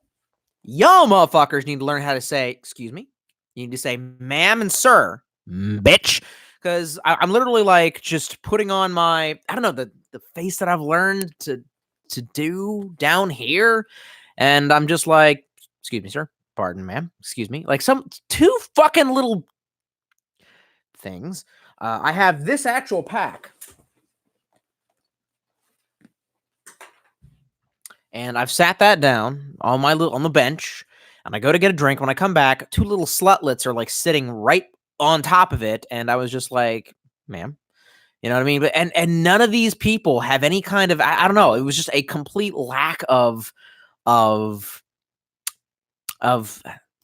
Speaker 1: y'all motherfuckers need to learn how to say, excuse me. You need to say ma'am and sir, bitch. Because I'm literally like just putting on my, I don't know, the face that I've learned to do down here. And I'm just like, excuse me, sir. Pardon, ma'am. Excuse me. Like two fucking little things. I have this actual pack. And I've sat that down on on the bench. And I go to get a drink. When I come back, two little slutlets are like sitting right on top of it. And I was just like, ma'am, you know what I mean? But and none of these people have any kind of, I don't know. It was just a complete lack of not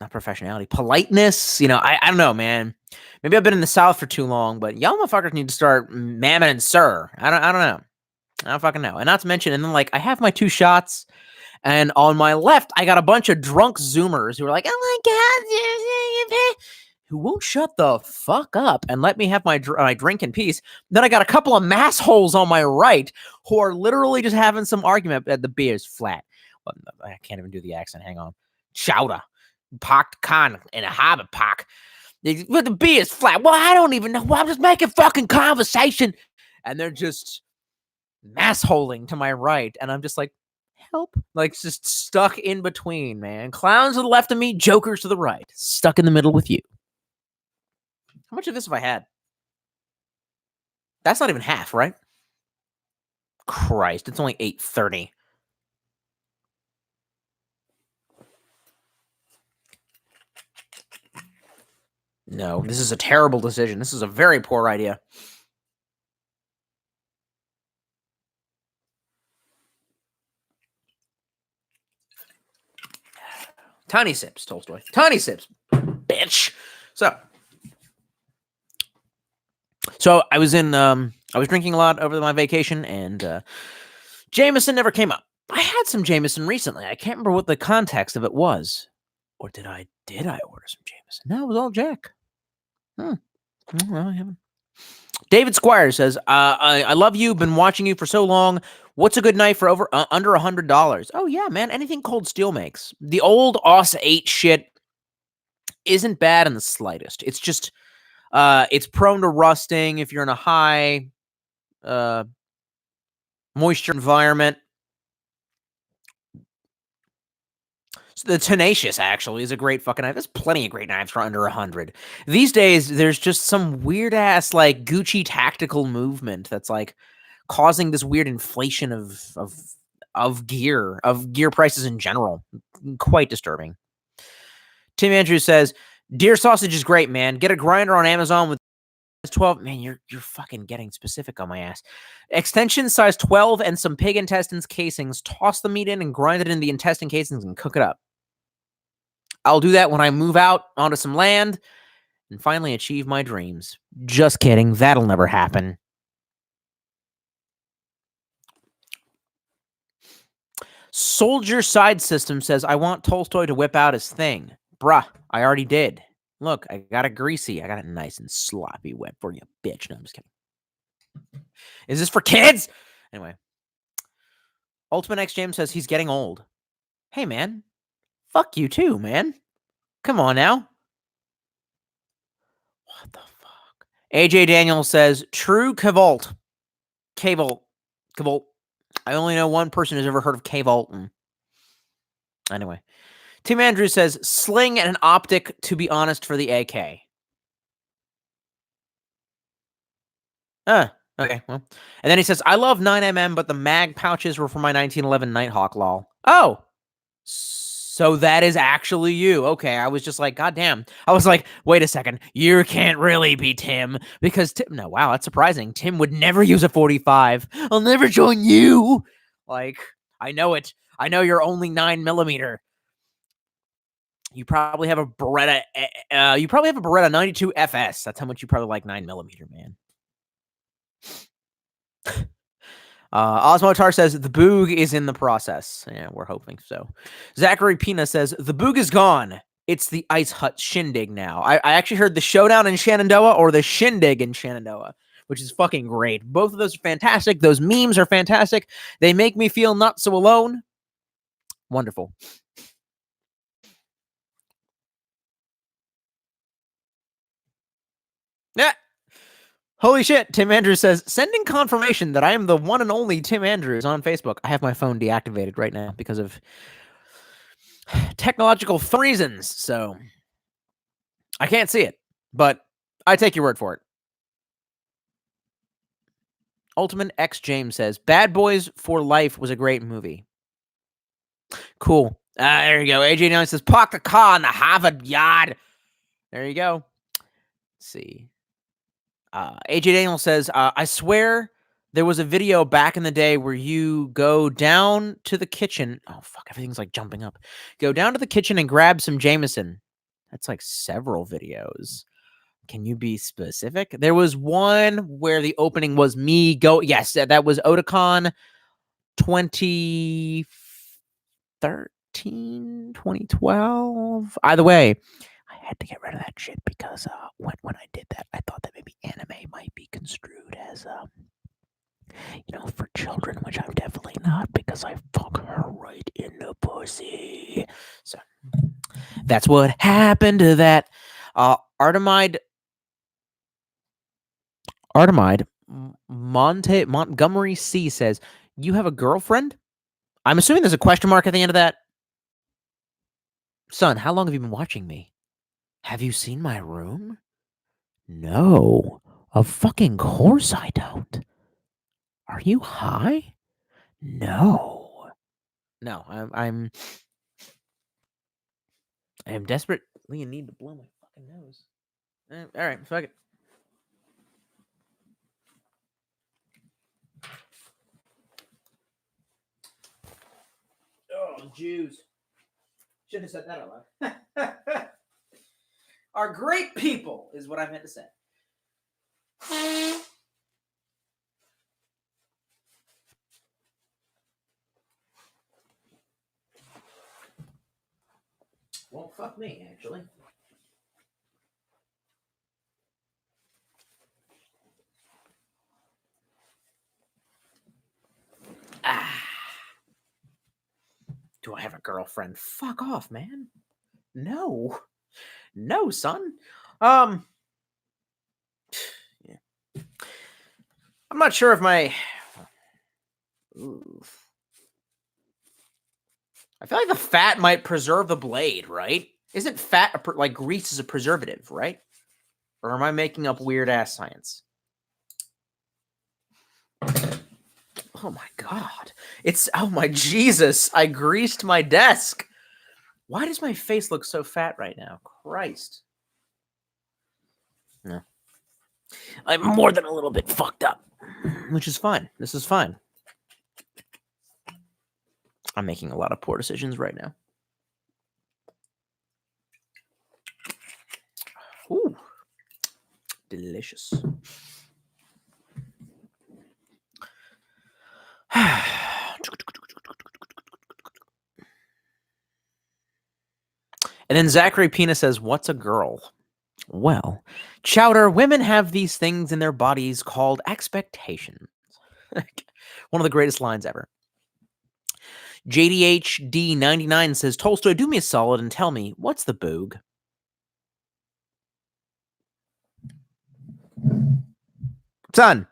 Speaker 1: professionality, politeness. You know, I don't know, man. Maybe I've been in the South for too long, but y'all motherfuckers need to start ma'am and sir. I don't know. I don't fucking know. And not to mention, and then like I have my 2 shots. And on my left, I got a bunch of drunk Zoomers who are like, oh my God, who won't shut the fuck up and let me have my drink in peace. Then I got a couple of massholes on my right who are literally just having some argument that the beer is flat. Well, I can't even do the accent. Hang on. Chowder. Parked con in a harbor park. But the beer is flat. Well, I don't even know. Well, I'm just making fucking conversation. And they're just massholing to my right. And I'm just like, help? Like, just stuck in between, man. Clowns to the left of me, jokers to the right. Stuck in the middle with you. How much of this have I had? That's not even half, right? Christ, it's only 8:30. No, this is a terrible decision. This is a very poor idea. Tiny sips, Tolstoy. Tiny sips, bitch. So I was drinking a lot over my vacation, and Jameson never came up. I had some Jameson recently. I can't remember what the context of it was. Or did I order some Jameson? No, it was all Jack. Well, I haven't. David Squire says, I love you. Been watching you for so long. What's a good night for under $100? Oh, yeah, man. Anything Cold Steel makes. The old OS 8 shit isn't bad in the slightest. It's just, it's prone to rusting if you're in a high moisture environment. So the Tenacious, actually, is a great fucking knife. There's plenty of great knives for under 100. These days, there's just some weird-ass, like, Gucci tactical movement that's, like, causing this weird inflation of gear prices in general. Quite disturbing. Tim Andrews says, deer sausage is great, man. Get a grinder on Amazon with 12. Man, you're fucking getting specific on my ass. Extension size 12 and some pig intestines casings. Toss the meat in and grind it in the intestine casings and cook it up. I'll do that when I move out onto some land and finally achieve my dreams. Just kidding. That'll never happen. Soldier Side System says, I want Tolstoy to whip out his thing. Bruh, I already did. Look, I got it greasy. I got it nice and sloppy wet for you, bitch. No, I'm just kidding. Is this for kids? Anyway. Ultimate X James says he's getting old. Hey, man. Fuck you too, man. Come on now. What the fuck? AJ Daniel says, true Cavolt. Cavolt. I only know one person who's ever heard of Cavolton. Anyway. Tim Andrews says, sling and an optic, to be honest, for the AK. Okay, well. And then he says, I love 9mm, but the mag pouches were for my 1911 Nighthawk, lol. Oh! So that is actually you. Okay, I was just like, God damn. I was like, wait a second. You can't really be Tim. Because Tim... No, wow, that's surprising. Tim would never use a 45. I'll never join you. Like, I know it. I know you're only 9mm. You probably have a Beretta. You probably have a Beretta 92 FS. That's how much you probably like 9mm, man. Osmotar says the boog is in the process. Yeah, we're hoping so. Zachary Pina says the boog is gone. It's the Ice Hut Shindig now. I actually heard the Showdown in Shenandoah or the Shindig in Shenandoah, which is fucking great. Both of those are fantastic. Those memes are fantastic. They make me feel not so alone. Wonderful. Yeah. Holy shit, Tim Andrews says, sending confirmation that I am the one and only Tim Andrews on Facebook. I have my phone deactivated right now because of technological reasons, so I can't see it, but I take your word for it. Ultimate X James says, Bad Boys for Life was a great movie. Cool. There you go. AJ Nelly says, park the car in the Harvard yard. There you go. Let's see. AJ Daniel says, I swear there was a video back in the day where you go down to the kitchen. Oh, fuck. Everything's like jumping up. Go down to the kitchen and grab some Jameson. That's like several videos. Can you be specific? There was one where the opening was me go. Yes, that was Otakon 2013, 2012. Either way, I had to get rid of that shit because when I did that, I thought that maybe anime might be construed as for children, which I'm definitely not because I fuck her right in the pussy. So that's what happened to that. Artemide Montgomery C says, you have a girlfriend? I'm assuming there's a question mark at the end of that. Son, how long have you been watching me? Have you seen my room? No. Of fucking course I don't. Are you high? No. No, I am desperately in need to blow my fucking nose. All right, fuck it. Oh, Jews. Should have said that out loud. Are great people, is what I meant to say. Well, fuck me, actually. Do I have a girlfriend? Fuck off, man. No. No, son. Yeah. I'm not sure if my... Ooh. I feel like the fat might preserve the blade, right? Isn't fat like grease is a preservative, right? Or am I making up weird ass science? Oh my god. Oh my Jesus. I greased my desk. Why does my face look so fat right now? Christ. No. I'm more than a little bit fucked up, which is fine. This is fine. I'm making a lot of poor decisions right now. Ooh. Delicious. And then Zachary Pina says, "What's a girl?" Well, Chowder, women have these things in their bodies called expectations. One of the greatest lines ever. JDHD99 says, "Tolstoy, do me a solid and tell me, what's the boog?" Son,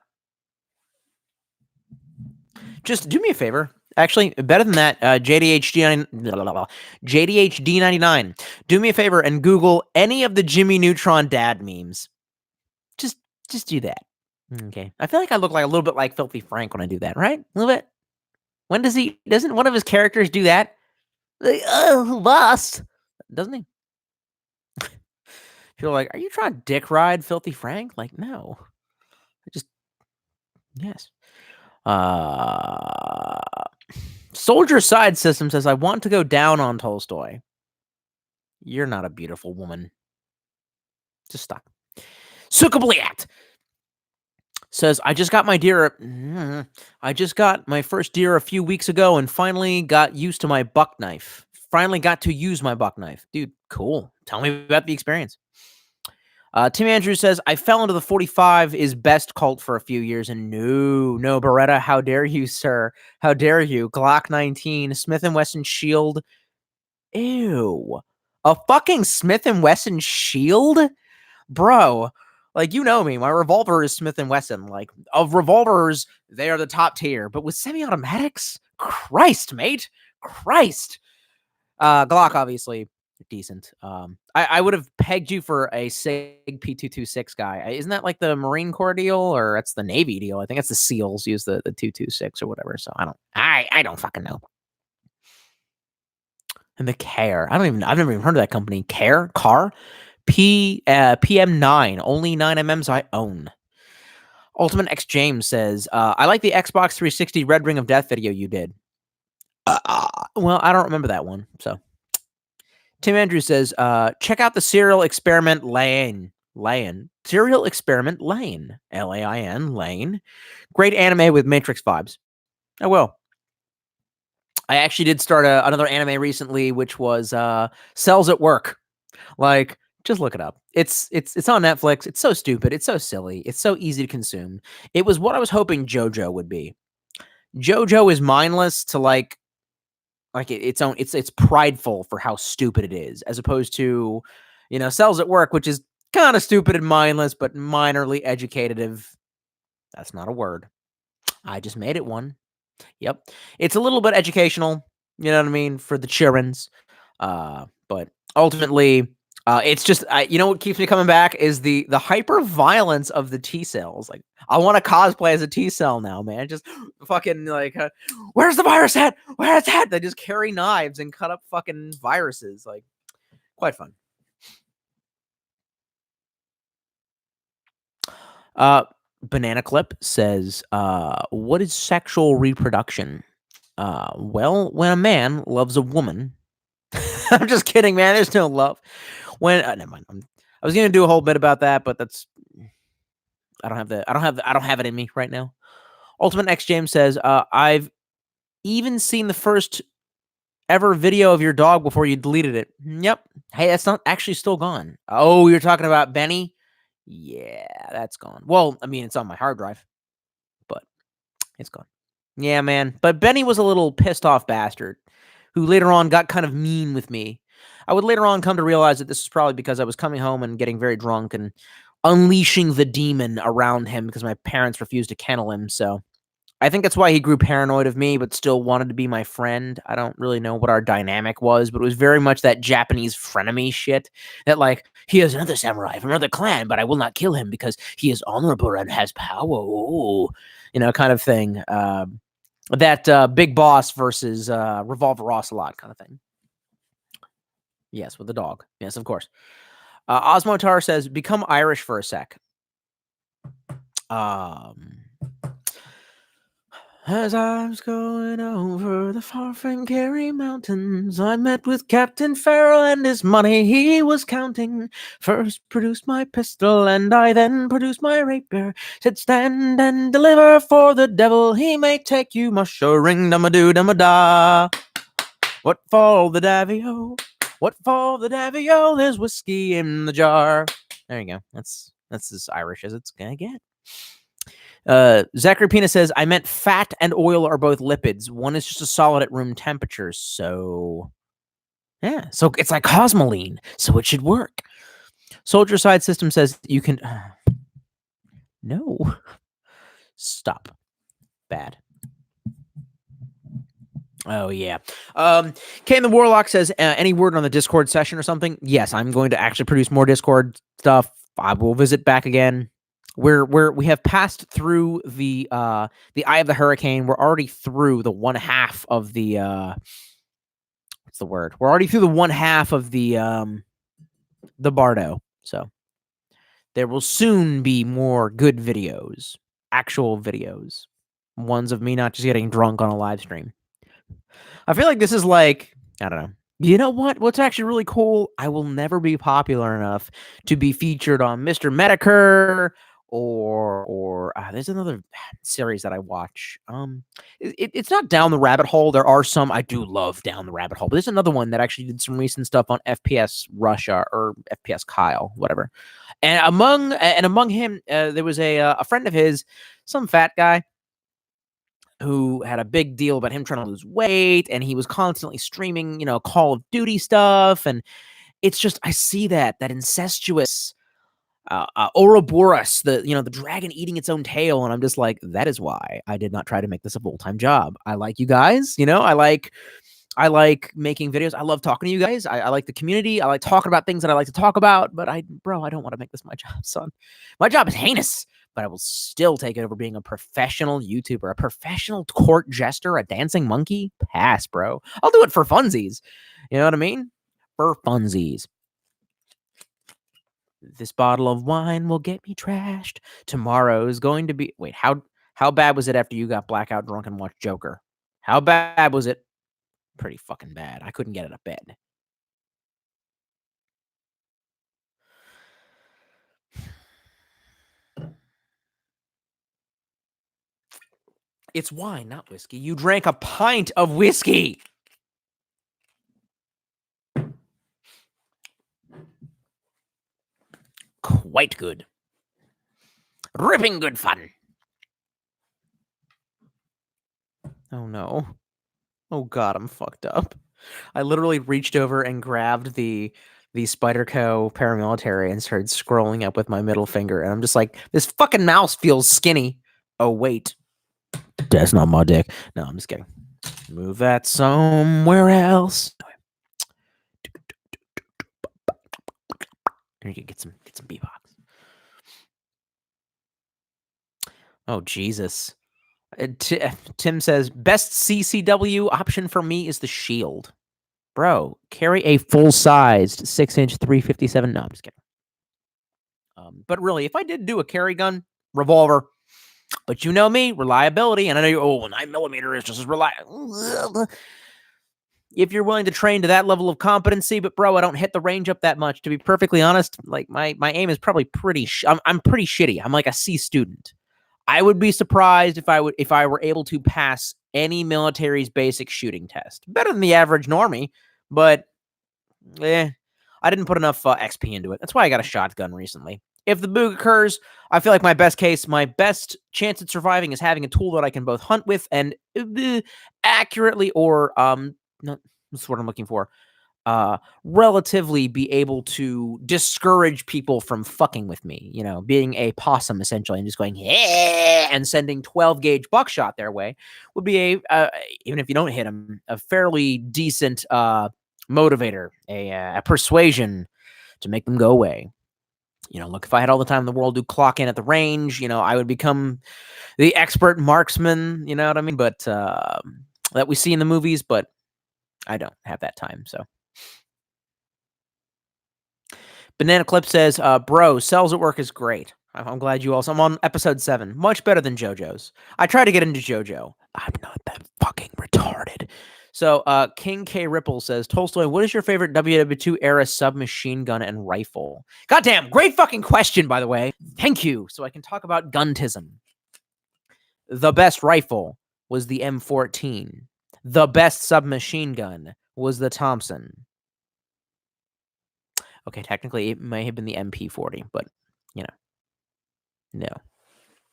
Speaker 1: just do me a favor. Actually, better than that, JDHD99. Do me a favor and Google any of the Jimmy Neutron dad memes. Just do that. Okay. I feel like I look like a little bit like Filthy Frank when I do that, right? A little bit. When doesn't one of his characters do that? Like, oh, boss. Doesn't he? People are like, are you trying to dick ride Filthy Frank? Like, no. Yes. Soldier Side System says, I want to go down on Tolstoy. You're not a beautiful woman. Just stop. Sukabliat says, I just got my first deer a few weeks ago and finally got used to my buck knife. Finally got to use my buck knife. Dude, cool. Tell me about the experience. Tim Andrews says, I fell into the 45 is best cult for a few years, and no, Beretta, how dare you, sir? How dare you? Glock 19, Smith & Wesson Shield. Ew. A fucking Smith & Wesson Shield? Bro, like, you know me, my revolver is Smith & Wesson. Like, of revolvers, they are the top tier. But with semi-automatics? Christ, mate. Christ. Glock, obviously, decent. I would have pegged you for a SIG P226 guy. Isn't that like the Marine Corps deal, or that's the Navy deal? I think that's the SEALs use the 226 or whatever. So I don't fucking know. And the Care, I've never even heard of that company. Car PM9, only 9mm I own. Ultimate X James says, I like the Xbox 360 Red Ring of Death video you did. Well, I don't remember that one, so. Tim Andrews says, check out the Serial Experiment Lane. Serial Experiment Lane. Lain. Lane. Great anime with Matrix vibes. I will. I actually did start another anime recently, which was Cells at Work. Like, just look it up. It's on Netflix. It's so stupid. It's so silly. It's so easy to consume. It was what I was hoping JoJo would be. JoJo is mindless to like it's prideful for how stupid it is, as opposed to, Cells at Work, which is kind of stupid and mindless, but minorly educative. That's not a word. I just made it one. Yep. It's a little bit educational, you know what I mean, for the childrens. But ultimately, it's just you know what keeps me coming back is the hyper violence of the T cells. Like, I want to cosplay as a T cell now, man. Just fucking like, where's the virus at? Where's it at? They just carry knives and cut up fucking viruses. Like, quite fun. Banana Clip says, what is sexual reproduction? Well, when a man loves a woman, I'm just kidding, man. There's no love. When never mind. I was gonna do a whole bit about that, but that's I don't have it in me right now. Ultimate X James says, I've even seen the first ever video of your dog before you deleted it. Yep. Hey, that's not actually still gone. Oh, you're talking about Benny? Yeah, that's gone. Well, I mean, it's on my hard drive, but it's gone. Yeah, man. But Benny was a little pissed off bastard who later on got kind of mean with me. I would later on come to realize that this was probably because I was coming home and getting very drunk and unleashing the demon around him because my parents refused to kennel him. So I think that's why he grew paranoid of me, but still wanted to be my friend. I don't really know what our dynamic was, but it was very much that Japanese frenemy shit that, like, he is another samurai from another clan, but I will not kill him because he is honorable and has power. Ooh, you know, kind of thing. That Big Boss versus Revolver Ocelot kind of thing. Yes, with the dog. Yes, of course. Osmotar says, become Irish for a sec. As I was going over the far from Kerry Mountains, I met with Captain Farrell and his money he was counting. First produced my pistol, and I then produced my rapier. Said, stand and deliver for the devil, he may take you, mushering dum-a-doo dum-a-da. What for the Davio? What for the Davio? There's whiskey in the jar. There you go. That's as Irish as it's gonna get. Zachary Pina says, I meant fat and oil are both lipids. One is just a solid at room temperature. So, yeah. So it's like Cosmoline. So it should work. Soldier Side System says, you can... No. Stop. Bad. Oh, yeah. Kane the Warlock says, any word on the Discord session or something? Yes, I'm going to actually produce more Discord stuff. I will visit back again. We have passed through the eye of the hurricane. We're already through the one half of the what's the word? We're already through the one half of the Bardo. So there will soon be more good videos, actual videos, ones of me not just getting drunk on a live stream. I feel like this is like, I don't know. You know what? What's actually really cool? I will never be popular enough to be featured on Mr. Medicare or there's another series that I watch. It's not Down the Rabbit Hole. There are some I do love Down the Rabbit Hole, but there's another one that actually did some recent stuff on FPS Russia or FPS Kyle, whatever. And among him, there was a friend of his, some fat guy, who had a big deal about him trying to lose weight, and he was constantly streaming, you know, Call of Duty stuff, and it's just I see that incestuous Ouroboros, the dragon eating its own tail, and I'm just like, that is why I did not try to make this a full-time job. I like you guys, you know, I like making videos. I love talking to you guys. I like the community. I like talking about things that I like to talk about, but I don't want to make this my job, son. My job is heinous, but I will still take it over being a professional YouTuber, a professional court jester, a dancing monkey. Pass, bro. I'll do it for funsies. You know what I mean? For funsies. This bottle of wine will get me trashed. Tomorrow is going to be... Wait, how bad was it after you got blackout drunk and watched Joker? How bad was it? Pretty fucking bad. I couldn't get out of bed. It's wine, not whiskey. You drank a pint of whiskey. Quite good. Ripping good fun. Oh no. Oh god, I'm fucked up. I literally reached over and grabbed the Spyderco paramilitary and started scrolling up with my middle finger, and I'm just like, this fucking mouse feels skinny. Oh wait. That's not my dick. No, I'm just kidding. Move that somewhere else. You can get some beatbox. Oh Jesus. Tim says best CCW option for me is the Shield. Bro, carry a full-sized 6-inch 357. No, I'm just kidding. But really, if I did do a carry gun, revolver. But you know me, reliability, and I know you're, 9mm is just as reliable. If you're willing to train to that level of competency, but bro, I don't hit the range up that much. To be perfectly honest, like my aim is probably pretty. I'm pretty shitty. I'm like a C student. I would be surprised if I were able to pass any military's basic shooting test. Better than the average normie, but I didn't put enough XP into it. That's why I got a shotgun recently. If the boog occurs, I feel like my best chance at surviving is having a tool that I can both hunt with and accurately or no, that's what I'm looking for. Relatively be able to discourage people from fucking with me, being a possum essentially and just going, yeah, and sending 12 gauge buckshot their way would be even if you don't hit them, a fairly decent motivator, a persuasion to make them go away. Look, if I had all the time in the world to clock in at the range, I would become the expert marksman, you know what I mean? But that we see in the movies, but I don't have that time, so. Banana Clip says, bro, Cells at Work is great. I'm glad you also. I'm on episode 7. Much better than JoJo's. I try to get into JoJo. I'm not that fucking retarded. So, King K. Ripple says, Tolstoy, what is your favorite WW2 era submachine gun and rifle? Goddamn, great fucking question, by the way. Thank you. So I can talk about guntism. The best rifle was the M14. The best submachine gun was the Thompson. Okay, technically it may have been the MP40, but, no.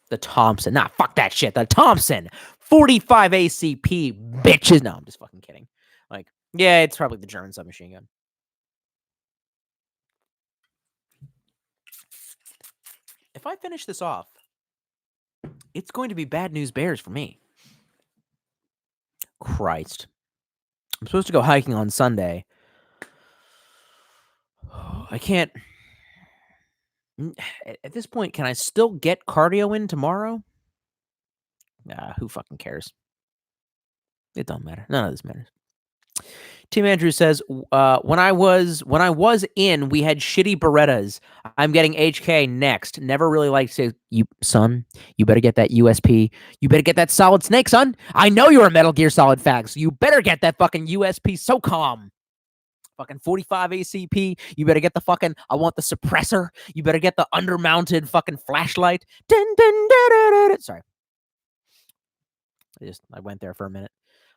Speaker 1: The Thompson. Nah, fuck that shit. The Thompson. 45 ACP, bitches. No, I'm just fucking kidding. Like, yeah, it's probably the German submachine gun. If I finish this off, it's going to be bad news bears for me. Christ. I'm supposed to go hiking on Sunday. I can't. At this point, can I still get cardio in tomorrow? Nah, who fucking cares? It don't matter. None of this matters. Tim Andrews says, when I was in, we had shitty Berettas. I'm getting HK next. Never really liked to say, son, you better get that USP. You better get that Solid Snake, son. I know you're a Metal Gear Solid fan, so you better get that fucking USP SOCOM. Fucking 45 ACP. You better get the fucking, I want the suppressor. You better get the undermounted fucking flashlight. Sorry. I went there for a minute.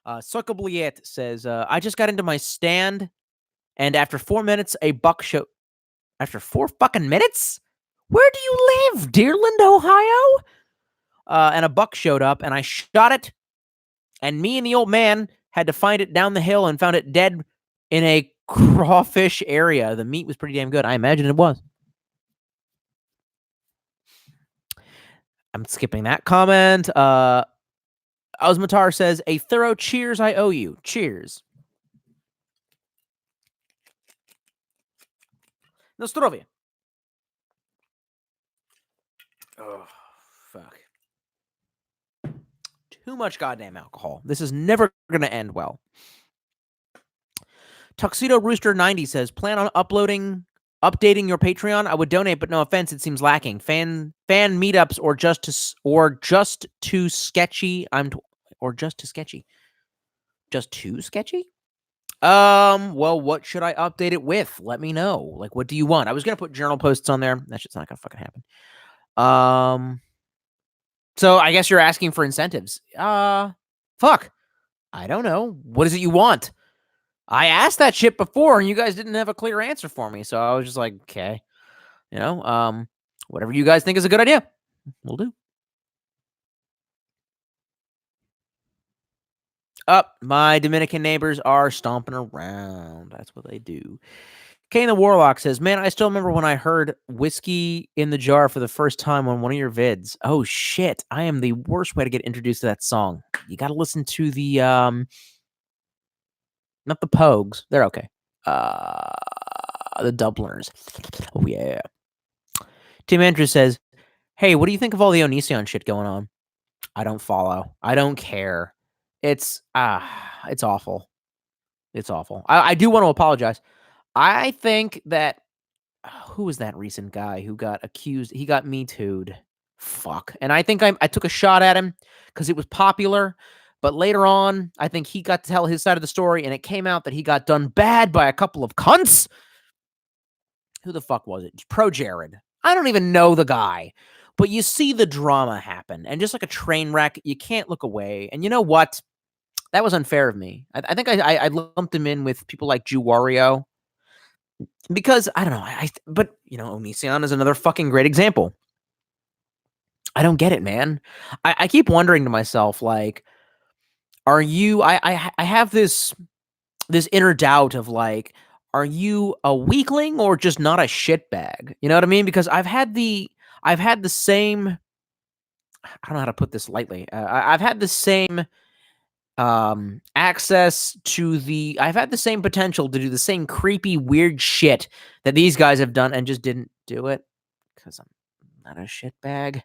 Speaker 1: Suckabliet says, I just got into my stand, and after 4 minutes, a buck showed. After 4 fucking minutes? Where do you live? Deerland, Ohio? And a buck showed up, and I shot it, and me and the old man had to find it down the hill and found it dead in a crawfish area. The meat was pretty damn good. I imagine it was. I'm skipping that comment. Osmatar says, a thorough cheers I owe you. Cheers. Nostrovia. Oh, fuck. Too much goddamn alcohol. This is never going to end well. Tuxedo Rooster 90 says, plan on updating your Patreon? I would donate, but no offense, it seems lacking. Fan meetups or just too sketchy. Just too sketchy. Just too sketchy? Well, what should I update it with? Let me know. Like, what do you want? I was gonna put journal posts on there. That shit's not gonna fucking happen. So I guess you're asking for incentives. Fuck. I don't know. What is it you want? I asked that shit before, and you guys didn't have a clear answer for me. So I was just like, okay, whatever you guys think is a good idea, we'll do. My Dominican neighbors are stomping around. That's what they do. Kane the Warlock says, man, I still remember when I heard Whiskey in the Jar for the first time on one of your vids. Oh, shit. I am the worst way to get introduced to that song. You got to listen to the, not the Pogues. They're okay. The Dubliners. Oh, yeah. Tim Andrews says, hey, what do you think of all the Onision shit going on? I don't follow. I don't care. It's awful. It's awful. I do want to apologize. I think that who was that recent guy who got accused? He got Me Too'd. Fuck. And I think I took a shot at him because it was popular. But later on, I think he got to tell his side of the story, and it came out that he got done bad by a couple of cunts. Who the fuck was it? Pro Jared. I don't even know the guy. But you see the drama happen. And just like a train wreck, you can't look away. And you know what? That was unfair of me. I think I lumped him in with people like Jew Wario. Because, I don't know, but, you know, Onision is another fucking great example. I don't get it, man. I keep wondering to myself, like, are you... I have this inner doubt of, like, are you a weakling or just not a shitbag? You know what I mean? Because I've had the same... I don't know how to put this lightly. I've had the same access to the... I've had the same potential to do the same creepy, weird shit that these guys have done and just didn't do it because I'm not a shitbag.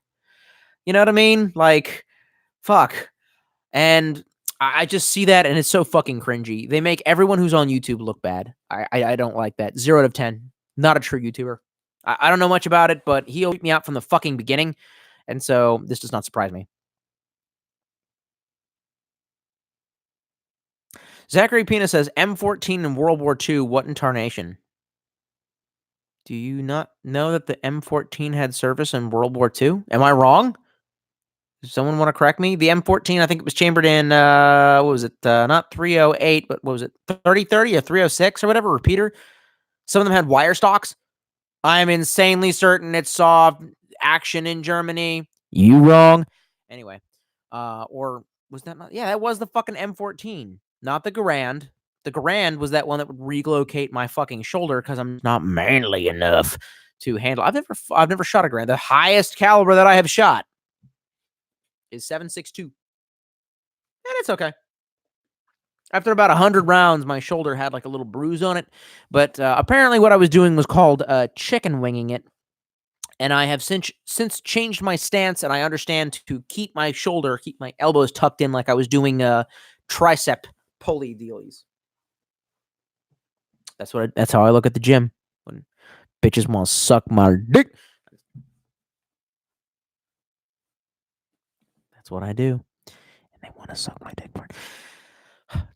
Speaker 1: You know what I mean? Like, fuck. And I just see that and it's so fucking cringy. They make everyone who's on YouTube look bad. I don't like that. 0 out of 10. Not a true YouTuber. I don't know much about it, but he'll freak me out from the fucking beginning. And so this does not surprise me. Zachary Pina says, M14 in World War II, what in tarnation? Do you not know that the M14 had service in World War II? Am I wrong? Does someone want to correct me? The M14, I think it was chambered in, what was it? Not 308, but what was it? 3030 or 306 or whatever, repeater. Some of them had wire stocks. I'm insanely certain it saw action in Germany. You wrong. Anyway, or was that not? Yeah, that was the fucking M14, not the Garand. The Garand was that one that would relocate my fucking shoulder because I'm not manly enough to handle. I've never shot a Garand. The highest caliber that I have shot is 7.62, and it's okay. After about 100 rounds, my shoulder had like a little bruise on it, but apparently what I was doing was called chicken winging it. And I have since changed my stance, and I understand to keep my elbows tucked in like I was doing tricep pulley dealies. That's how I look at the gym when bitches want to suck my dick. That's what I do, and they want to suck my dick.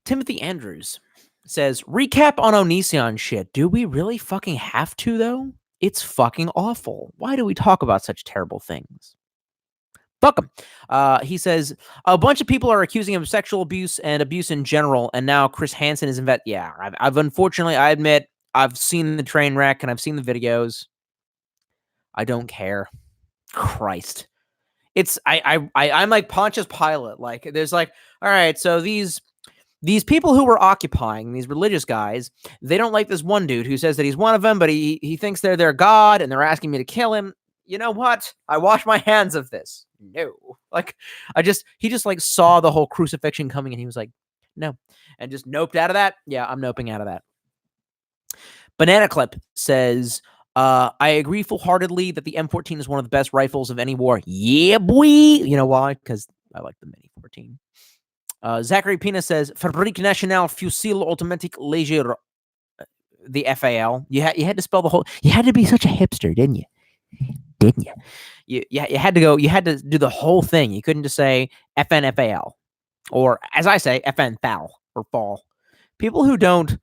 Speaker 1: Timothy Andrews says, recap on Onision shit. Do we really fucking have to, though? It's fucking awful. Why do we talk about such terrible things? Fuck him. He says, a bunch of people are accusing him of sexual abuse and abuse in general, and now Chris Hansen is Yeah, I've unfortunately, I admit, I've seen the train wreck and I've seen the videos. I don't care. Christ. I'm like Pontius Pilate. Like, there's like, all right, so these people who were occupying, these religious guys, they don't like this one dude who says that he's one of them, but he thinks they're their god, and they're asking me to kill him. You know what? I wash my hands of this. No. Like, he just like saw the whole crucifixion coming, and he was like, no. And just noped out of that. Yeah, I'm noping out of that. Banana Clip says, I agree full-heartedly that the M14 is one of the best rifles of any war. Yeah, boy. You know why? Because I like the Mini 14. Zachary Pina says, Fabrique Nationale Fusil Automatique Léger. The FAL. You had to spell the whole... You had to be such a hipster, didn't you? Didn't you? You had to go... You had to do the whole thing. You couldn't just say FNFAL. Or, as I say, FNFAL or fall. People who don't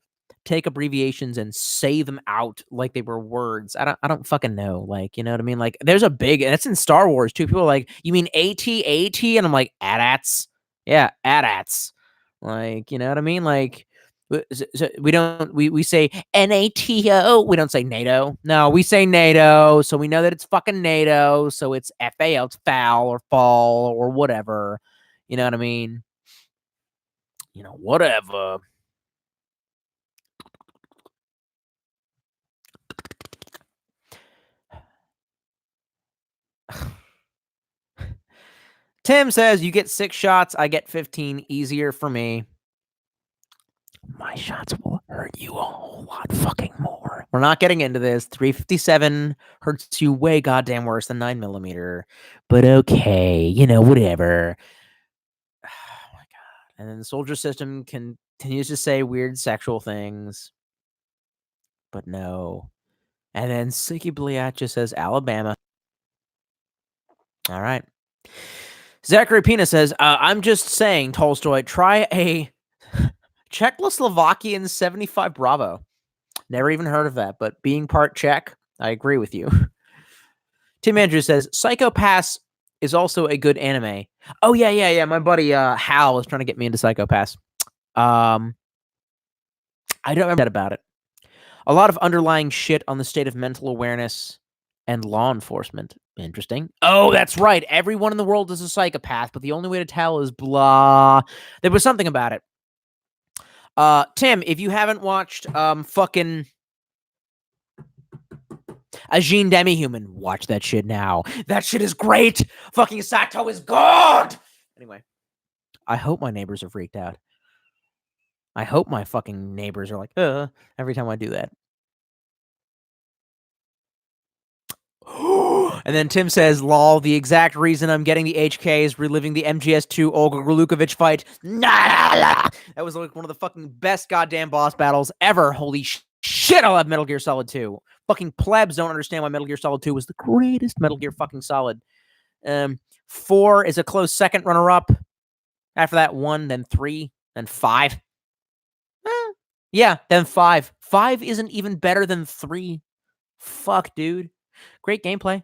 Speaker 1: take abbreviations and say them out like they were words. I don't fucking know. Like, you know what I mean? Like, there's a big... And it's in Star Wars, too. People are like, you mean AT? And I'm like, AT-ATs. Yeah, AT-ATs. Like, you know what I mean? Like, we say NATO. We don't say NATO. No, we say NATO. So we know that it's fucking NATO. So it's FAL, it's foul or fall or whatever. You know what I mean? You know, whatever. Tim says, you get 6 shots, I get 15. Easier for me. My shots will hurt you a whole lot fucking more. We're not getting into this. 357 hurts you way goddamn worse than 9mm. But okay, you know, whatever. Oh my god. And then the soldier system continues to say weird sexual things. But no. And then Sicky Bliat just says Alabama. All right. Zachary Pina says, I'm just saying, Tolstoy, try a Czechoslovakian 75 Bravo. Never even heard of that, but being part Czech, I agree with you. Tim Andrews says, Psycho-Pass is also a good anime. Oh, yeah. My buddy Hal was trying to get me into Psycho-Pass. I don't remember that about it. A lot of underlying shit on the state of mental awareness and law enforcement. Interesting. Oh, that's right. Everyone in the world is a psychopath, but the only way to tell is blah. There was something about it. Tim, if you haven't watched fucking A Jean Demi-Human, watch that shit now. That shit is great. Fucking Sato is good. Anyway, I hope my neighbors are freaked out. I hope my fucking neighbors are like, every time I do that. And then Tim says, lol, the exact reason I'm getting the HK is reliving the MGS2 Olga Grulukovich fight. That was like one of the fucking best goddamn boss battles ever. Holy shit, I love Metal Gear Solid 2. Fucking plebs don't understand why Metal Gear Solid 2 was the greatest Metal Gear fucking Solid. 4 is a close second runner-up. After that, 1, then 3, then 5. Yeah, then 5. 5 isn't even better than 3. Fuck, dude. Great gameplay.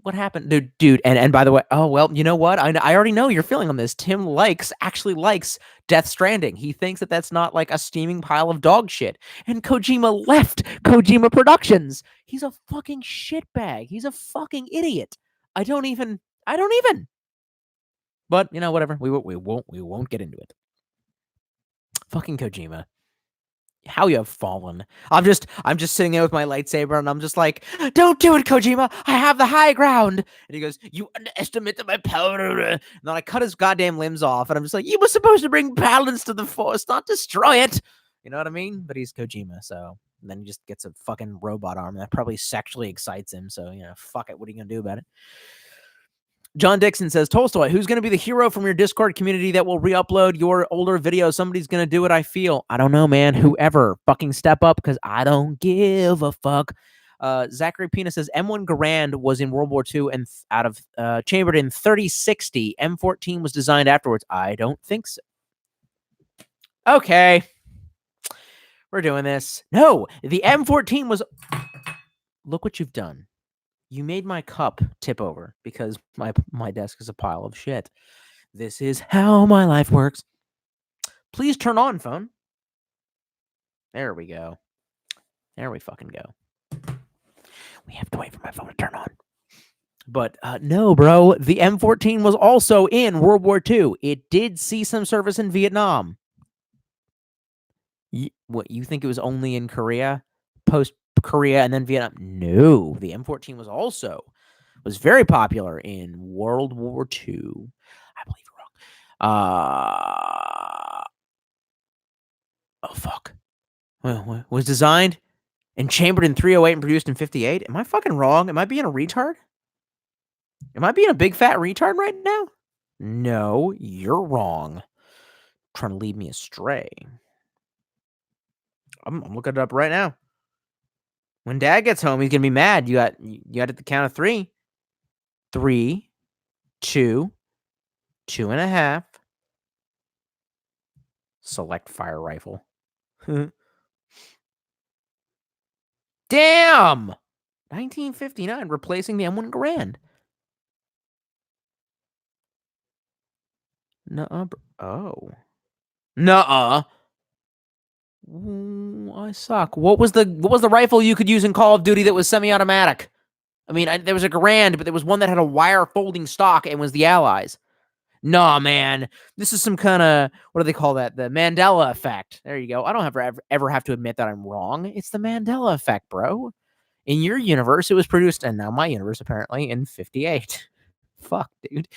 Speaker 1: What happened? Dude, and by the way, oh, well, you know what? I already know you're feeling on this. Tim actually likes Death Stranding. He thinks that that's not like a steaming pile of dog shit. And Kojima left Kojima Productions. He's a fucking shitbag. He's a fucking idiot. I don't even. But, you know, whatever. We won't get into it. Fucking Kojima. How you have fallen. I'm just sitting there with my lightsaber and I'm just like, don't do it, Kojima. I have the high ground. And he goes, you underestimated my power. And then I cut his goddamn limbs off and I'm just like, you were supposed to bring balance to the force, not destroy it. You know what I mean? But he's Kojima, so. And then he just gets a fucking robot arm. That probably sexually excites him. So, you know, fuck it. What are you going to do about it? John Dixon says, Tolstoy, who's going to be the hero from your Discord community that will re-upload your older videos? Somebody's going to do it, I feel. I don't know, man. Whoever. Fucking step up, because I don't give a fuck. Zachary Pina says, M1 Garand was in World War II and chambered in 3060. M14 was designed afterwards. I don't think so. Okay. We're doing this. No, the M14 was... Look what you've done. You made my cup tip over because my desk is a pile of shit. This is how my life works. Please turn on, phone. There we go. There we fucking go. We have to wait for my phone to turn on. But no, bro. The M14 was also in World War II. It did see some service in Vietnam. What, you think it was only in Korea? Post-Korea and then Vietnam? No. The M14 was very popular in World War II. I believe you're wrong. Oh, fuck. Was designed and chambered in 308 and produced in 58? Am I fucking wrong? Am I being a retard? Am I being a big fat retard right now? No, you're wrong. Trying to lead me astray. I'm looking it up right now. When Dad gets home, he's gonna be mad. You got at the count of 3. 3, 2, 2.5. Select fire rifle. Damn! 1959, replacing the M1 Garand. Nuh-uh. Oh. Nuh-uh. I suck. What was the rifle you could use in Call of Duty that was semi-automatic? I mean, there was a Garand, but there was one that had a wire folding stock and was the Allies. Nah, man. This is some kind of, what do they call that? The Mandela effect. There you go. I don't ever have to admit that I'm wrong. It's the Mandela effect, bro. In your universe, it was produced, and now my universe, apparently, in 58. Fuck, dude.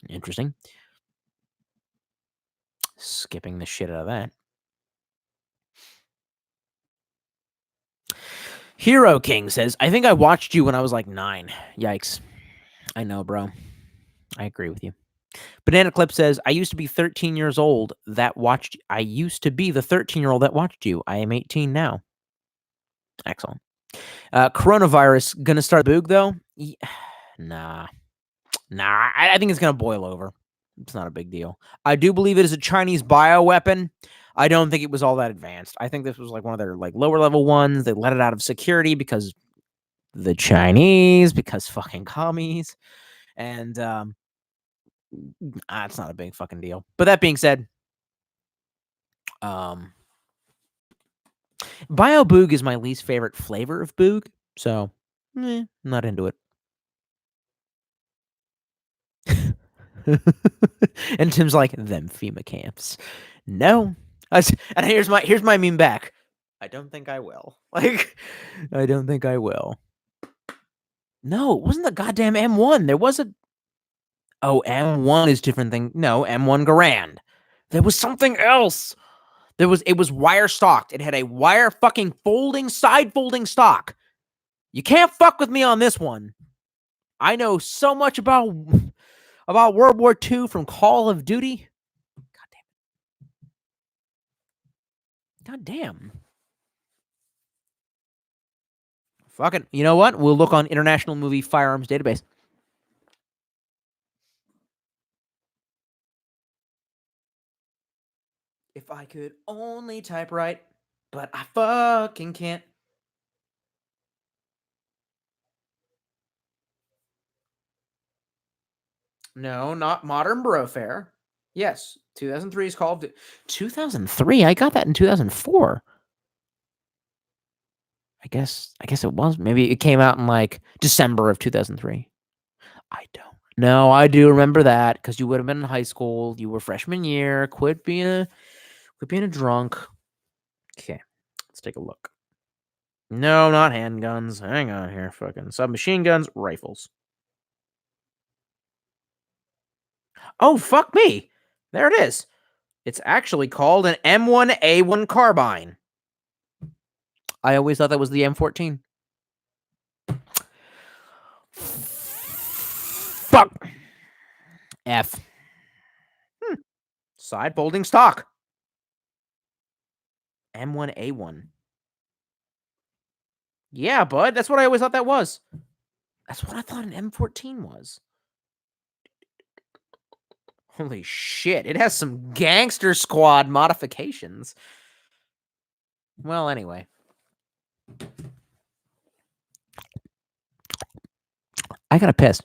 Speaker 1: Interesting. Skipping the shit out of that. Hero King says, I think I watched you when I was like 9. Yikes. I know, bro. I agree with you. Banana Clip says, I used to be 13 years old that watched. I used to be the 13-year-old that watched you. I am 18 now. Excellent. Coronavirus gonna start Boog though? Nah. I think it's gonna boil over. It's not a big deal. I do believe it is a Chinese bioweapon. I don't think it was all that advanced. I think this was like one of their like lower level ones. They let it out of security because the Chinese, because fucking commies, and it's not a big fucking deal. But that being said, Bio Boog is my least favorite flavor of Boog, so not into it. And Tim's like, them FEMA camps. No. And here's my meme back. I don't think I will. Like, I don't think I will. No, it wasn't the goddamn M1. There was a... Oh, M1 is different thing. No, M1 Garand. There was something else. It was wire stocked. It had a wire fucking side folding stock. You can't fuck with me on this one. I know so much about World War II from Call of Duty. God damn. Fuck it. You know what? We'll look on International Movie Firearms Database. If I could only type right, but I fucking can't. No, not Modern Brofair. Yes, 2003 is Call of Duty. 2003? I got that in 2004. I guess it was. Maybe it came out in like December of 2003. I don't. No, I do remember that because you would have been in high school. You were freshman year. Quit being a drunk. Okay, let's take a look. No, not handguns. Hang on here. Fucking submachine guns, rifles. Oh, fuck me. There it is. It's actually called an M1A1 carbine. I always thought that was the M14. Fuck. F. Side folding stock. M1A1. Yeah, bud. That's what I always thought that was. That's what I thought an M14 was. Holy shit. It has some gangster squad modifications. Well, anyway. I gotta piss.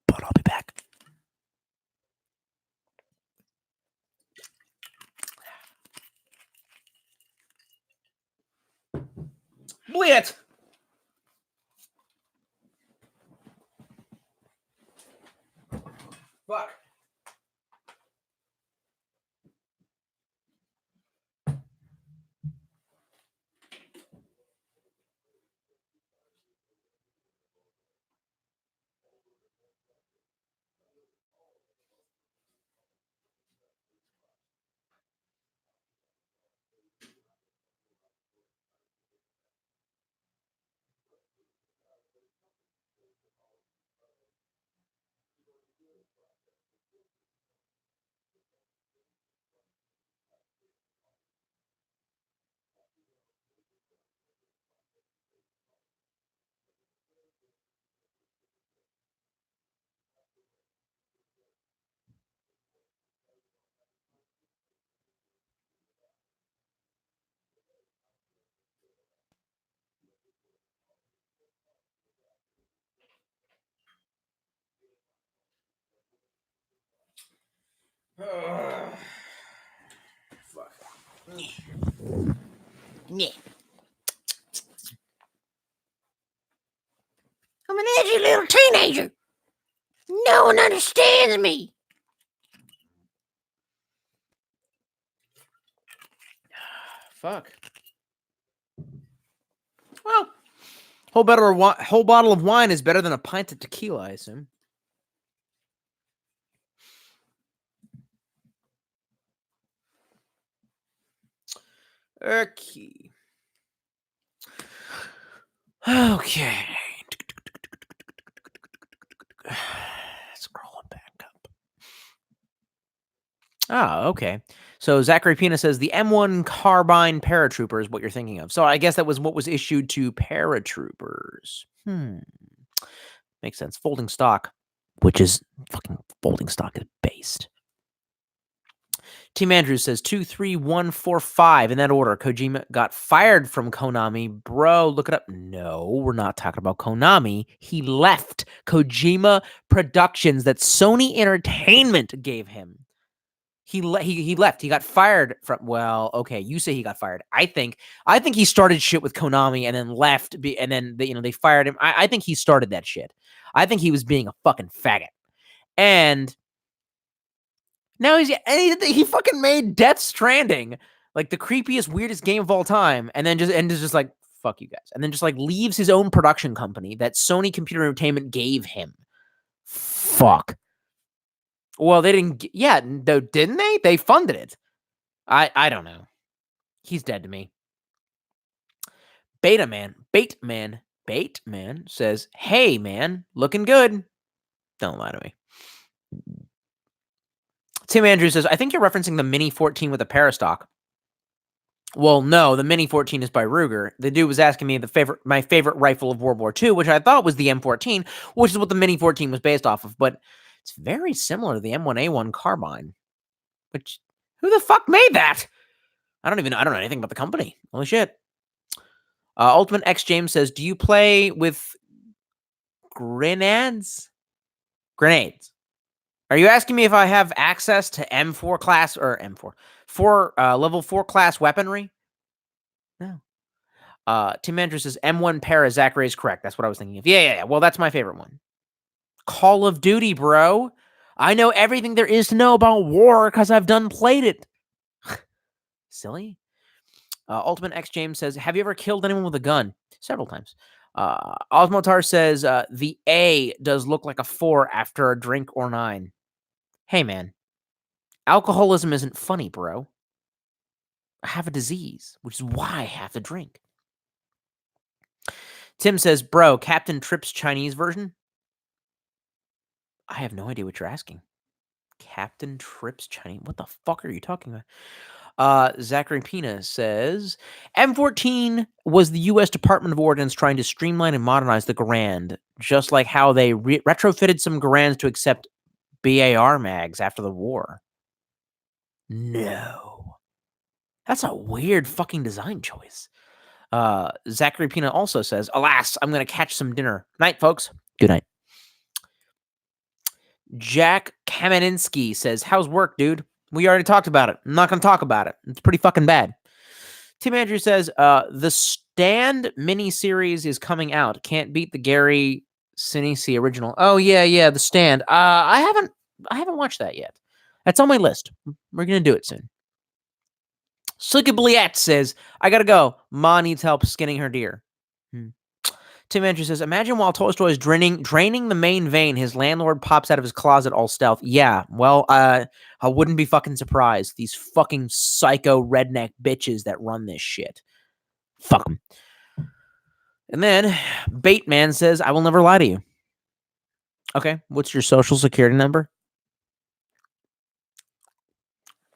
Speaker 1: But I'll be back. Blit! Fuck. Fuck. Yeah. I'm an edgy little teenager. No one understands me. Fuck. Well, whole bottle of wine is better than a pint of tequila, I assume. Okay. Okay. Scroll it back up. Oh, okay. So Zachary Pina says the M1 carbine paratrooper is what you're thinking of. So I guess that was what was issued to paratroopers. Makes sense. Folding stock, which is fucking folding stock is based. Team Andrews says 2, 3, 1, 4, 5 in that order. Kojima got fired from Konami. Bro, look it up. No, we're not talking about Konami. He left Kojima Productions that Sony Entertainment gave him. He left. He got fired from. Well, okay, you say he got fired. I think he started shit with Konami and then left. And then they fired him. I think he started that shit. I think he was being a fucking faggot. And now he fucking made Death Stranding, like the creepiest, weirdest game of all time, and then is just like, fuck you guys, and then just like leaves his own production company that Sony Computer Entertainment gave him. Fuck. Well, they didn't. Yeah, though, didn't they? They funded it. I don't know. He's dead to me. Bateman says, "Hey man, looking good." Don't lie to me. Tim Andrews says, I think you're referencing the Mini 14 with a parastock. Well, no, the Mini 14 is by Ruger. The dude was asking me my favorite rifle of World War II, which I thought was the M14, which is what the Mini 14 was based off of. But it's very similar to the M1A1 carbine. Which, who the fuck made that? I don't know anything about the company. Holy shit. Ultimate X James says, do you play with grenades? Are you asking me if I have access to M4 class or level 4 class weaponry? No. Tim Andrews says M1 para. Zachary is correct. That's what I was thinking of. Yeah. Well, that's my favorite one. Call of Duty, bro. I know everything there is to know about war because I've played it. Silly. Ultimate X James says, have you ever killed anyone with a gun? Several times. Osmotar says, the A does look like a 4 after a drink or 9. Hey, man. Alcoholism isn't funny, bro. I have a disease, which is why I have to drink. Tim says, bro, Captain Tripp's Chinese version? I have no idea what you're asking. Captain Tripp's Chinese? What the fuck are you talking about? Zachary Pina says, M14 was the U.S. Department of Ordnance trying to streamline and modernize the Garand, just like how they retrofitted some Garands to accept BAR mags after the war. No. That's a weird fucking design choice. Zachary Pina also says, alas, I'm going to catch some dinner. Night, folks. Good night. Jack Kameninski says, how's work, dude? We already talked about it. I'm not going to talk about it. It's pretty fucking bad. Tim Andrews says, the Stand miniseries is coming out. Can't beat the Gary Sinise original. Oh, yeah, the Stand. I haven't watched that yet. That's on my list. We're going to do it soon. Slicky Bliette says, I got to go. Ma needs help skinning her deer. Tim Andrews says, imagine while Tolstoy is draining the main vein, his landlord pops out of his closet all stealth. Yeah, well, I wouldn't be fucking surprised. These fucking psycho redneck bitches that run this shit. Fuck them. And then Bateman says, I will never lie to you. Okay, what's your social security number?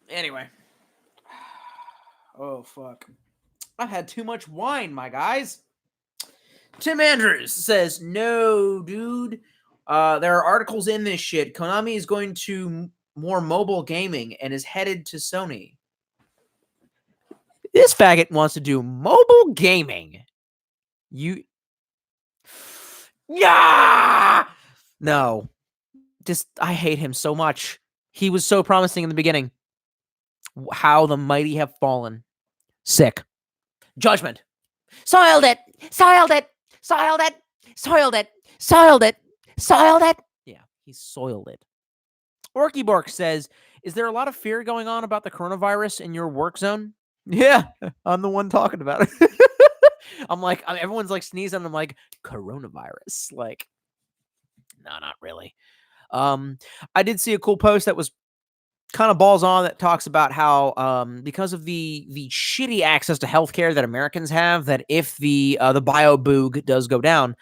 Speaker 1: Anyway. Oh, fuck. I've had too much wine, my guys. Tim Andrews says, no, dude. There are articles in this shit. Konami is going to more mobile gaming and is headed to Sony. This faggot wants to do mobile gaming. Yeah! No. I hate him so much. He was so promising in the beginning. How the mighty have fallen. Sick. Judgment. Soiled it. Yeah, he soiled it. Orky Bork says, is there a lot of fear going on about the coronavirus in your work zone? Yeah, I'm the one talking about it. I'm like, everyone's like sneezing. I'm like, coronavirus. Like, no, not really. I did see a cool post that was kind of balls on that talks about how because of the shitty access to healthcare that Americans have, that if the bio boog does go down,